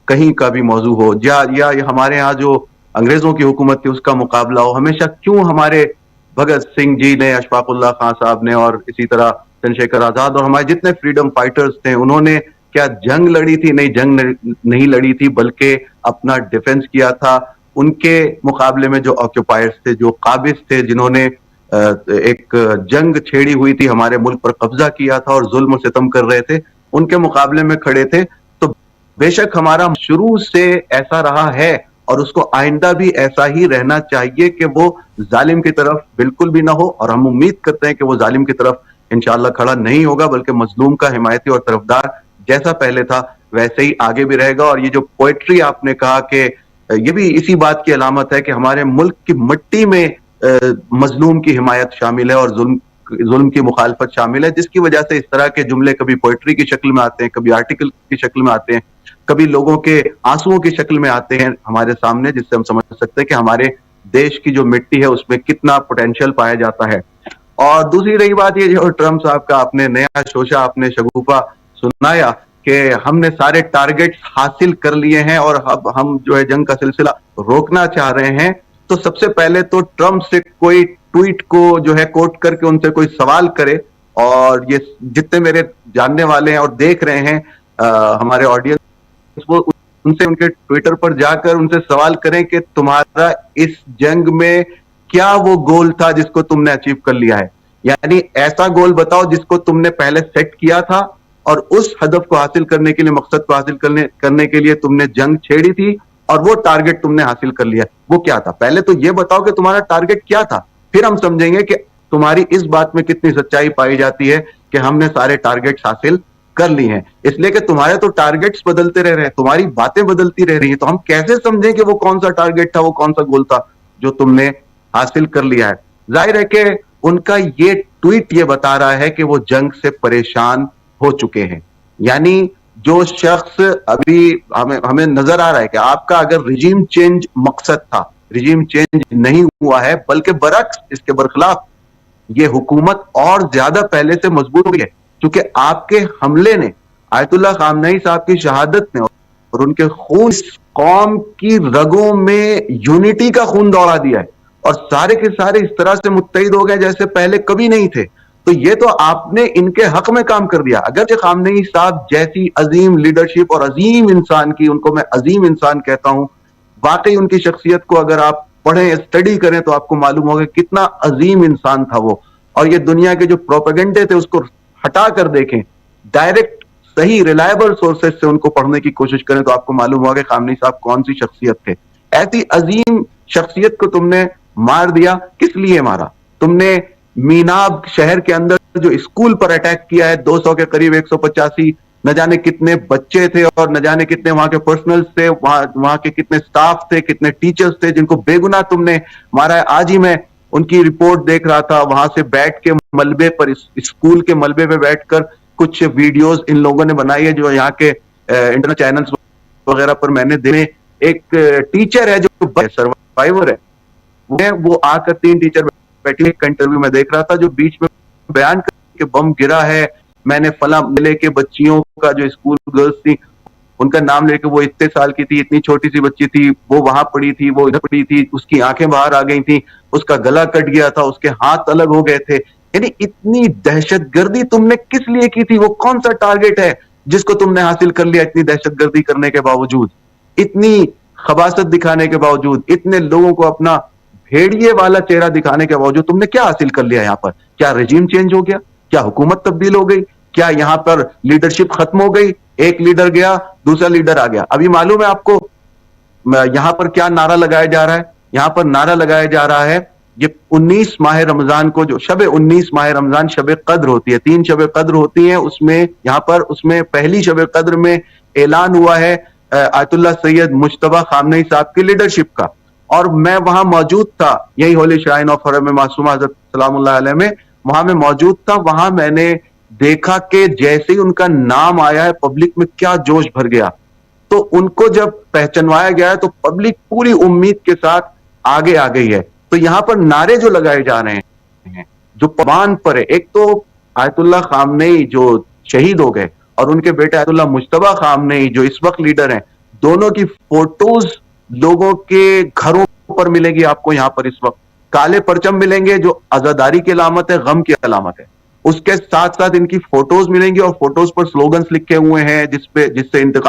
कहीं का भी मौजू हो, या हमारे यहाँ जो अंग्रेजों की हुकूमत थी उसका मुकाबला हो, हमेशा क्यों हमारे भगत सिंह जी ने, अशफाकुल्ला खान साहब ने, और इसी तरह चंद्रशेखर आजाद और हमारे जितने फ्रीडम फाइटर्स थे, उन्होंने क्या जंग लड़ी थी? नहीं, जंग नहीं लड़ी थी, बल्कि अपना डिफेंस किया था। उनके मुकाबले में जो ऑक्यूपायर्स थे, जो काबिज थे, जिन्होंने एक जंग छेड़ी हुई थी, हमारे मुल्क पर कब्जा किया था और जुल्म सितम कर रहे थे, उनके मुकाबले में खड़े थे। तो बेशक हमारा शुरू से ऐसा रहा है और उसको आइंदा भी ऐसा ही रहना चाहिए कि वो जालिम की तरफ बिल्कुल भी ना हो, और हम उम्मीद करते हैं कि वो जालिम की तरफ इंशाअल्लाह खड़ा नहीं होगा, बल्कि मजलूम का हिमायती और तरफदार जैसा पहले था वैसे ही आगे भी रहेगा। और ये जो पोएट्री आपने कहा कि ये भी इसी बात की अलामत है कि हमारे मुल्क की मिट्टी में मजलूम की हिमायत शामिल है और जुल्म की मुखालफत शामिल है, जिसकी वजह से इस तरह के जुमले कभी पोएट्री की शक्ल में आते हैं, कभी आर्टिकल की शक्ल में आते हैं, कभी लोगों के आंसुओं की शक्ल में आते हैं हमारे सामने, जिससे हम समझ सकते हैं कि हमारे देश की जो मिट्टी है उसमें कितना पोटेंशियल पाया जाता है। और दूसरी रही बात, ये जो ट्रंप साहब का आपने नया शोशा, आपने शगुफा सुनाया कि हमने सारे टारगेट्स हासिल कर लिए हैं और अब हम जो है जंग का सिलसिला रोकना चाह रहे हैं, तो सबसे पहले तो ट्रंप से कोई ट्वीट को जो है कोट करके उनसे कोई सवाल करे, और ये जितने मेरे जानने वाले हैं और देख रहे हैं हमारे ऑडियंस, वो उनसे उनके ट्विटर पर जाकर उनसे सवाल करें कि तुम्हारा इस जंग में क्या वो गोल था जिसको तुमने अचीव कर लिया है। यानी ऐसा गोल बताओ जिसको तुमने पहले सेट किया था और उस हदफ को हासिल करने के लिए, मकसद को हासिल करने के लिए तुमने जंग छेड़ी थी और वो टारगेट तुमने हासिल कर लिया। वो क्या था? पहले तो ये बताओ कि तुम्हारा टारगेट क्या था, फिर हम समझेंगे कि तुम्हारी इस बात में कितनी सच्चाई पाई जाती है कि हमने सारे टारगेट्स हासिल कर ली हैं। इसलिए कि तुम्हारे तो टारगेट्स बदलते रह रहे हैं, तुम्हारी बातें बदलती रह रही हैं, तो हम कैसे समझें कि वो कौन सा टारगेट था, वो कौन सा गोल था जो तुमने हासिल कर लिया है। जाहिर है कि उनका ये ट्वीट ये बता रहा है कि वो जंग से परेशान हो चुके हैं। यानी जो शख्स अभी हमें नजर आ रहा है कि आपका अगर रिजीम चेंज मकसद था, रिजीम चेंज नहीं हुआ है, बल्कि बरक्स इसके बरखिलाफ ये हुकूमत और ज्यादा पहले से मजबूत हुई है, क्योंकि आपके हमले ने, आयतुल्लाह खामनेई साहब की शहादत ने और उनके खून कौम की रगों में यूनिटी का खून दौड़ा दिया है और सारे के सारे इस तरह से मुत्तहिद हो गए जैसे पहले कभी नहीं थे। तो ये तो आपने इनके हक में काम कर दिया। अगर खामनेई साहब जैसी अजीम लीडरशिप और अजीम इंसान की, उनको मैं अजीम इंसान कहता हूं, वाकई उनकी शख्सियत को अगर आप पढ़ें, स्टडी करें, तो आपको मालूम होगा कितना अजीम इंसान था वो। और ये दुनिया के जो प्रोपेगेंडे थे उसको हटा कर देखें, डायरेक्ट सही रिलायबल सोर्सेज से उनको पढ़ने की कोशिश करें, तो आपको मालूम होगा खामनेई साहब कौन सी शख्सियत थे। ऐसी अजीम शख्सियत को तुमने मार दिया। किस लिए मारा? तुमने मीनाब शहर के अंदर जो स्कूल पर अटैक किया है, 200 के करीब 185 न जाने कितने बच्चे थे और न जाने कितने वहां के पर्सनल्स थे, वहां के कितने स्टाफ थे, कितने टीचर्स थे जिनको बेगुनाह तुमने मारा है। आज ही मैं उनकी रिपोर्ट देख रहा था, वहां से बैठ के मलबे पर, स्कूल के मलबे पे बैठकर कुछ वीडियोस इन लोगों ने बनाई है जो यहाँ के इंटरनेट चैनल्स वगैरह पर मैंने देखे। एक टीचर है जो सर्वाइवर है, वो आकर 3 टीचर बैठी, एक इंटरव्यू में देख रहा था जो बीच में बयान करके बम गिरा है, मैंने फला मिले के बच्चियों का जो स्कूल गर्ल्स थी उनका नाम लेके, वो इतने साल की थी, इतनी छोटी सी बच्ची थी, वो वहां पड़ी थी, वो इधर पड़ी थी, उसकी आंखें बाहर आ गई थी, उसका गला कट गया था, उसके हाथ अलग हो गए थे। यानी इतनी दहशतगर्दी तुमने किस लिए की थी? वो कौन सा टारगेट है जिसको तुमने हासिल कर लिया? इतनी दहशतगर्दी करने के बावजूद, इतनी खबासत दिखाने के बावजूद, इतने लोगों को अपना भेड़िए वाला चेहरा दिखाने के बावजूद तुमने क्या हासिल कर लिया? यहाँ पर क्या रजीम चेंज हो गया? क्या हुकूमत तब्दील हो गई? क्या यहाँ पर लीडरशिप खत्म हो गई? एक लीडर गया, दूसरा लीडर आ गया। अभी मालूम है आपको यहां पर क्या नारा लगाया जा रहा है? यहां पर नारा लगाया जा रहा है, ये 19 माह रमजान को, जो शब 19 माह रमजान शब कद्र होती है, 3 शब कद्र होती है, उसमें यहां पर उसमें पहली शब कद्र में ऐलान हुआ है आयतुल्लाह सैयद मुज्तबा खामनेई साहब की लीडरशिप का, और मैं वहां मौजूद था, यही होली श्राइन ऑफ हरम मासूमा हज़रत सलामुल्लाह अलैह में, वहां मैं मौजूद था। वहां मैंने देखा कि जैसे ही उनका नाम आया है पब्लिक में क्या जोश भर गया। तो उनको जब पहचानवाया गया है तो पब्लिक पूरी उम्मीद के साथ आगे आ गई है। तो यहां पर नारे जो लगाए जा रहे हैं, जो परवान पर है, एक तो आयतुल्लाह खामनेई जो शहीद हो गए और उनके बेटे आयतुल्लाह मुज्तबा खामनेई जो इस वक्त लीडर हैं, दोनों की फोटोज लोगों के घरों पर मिलेगी आपको। यहां पर इस वक्त काले परचम मिलेंगे जो आजादारी की अलामत है, गम की अलामत है। उसके साथ साथ इनकी फोटोज मिलेंगी और फोटोज पर स्लोगन्स लिखे हुए हैं जिससे इंतकाम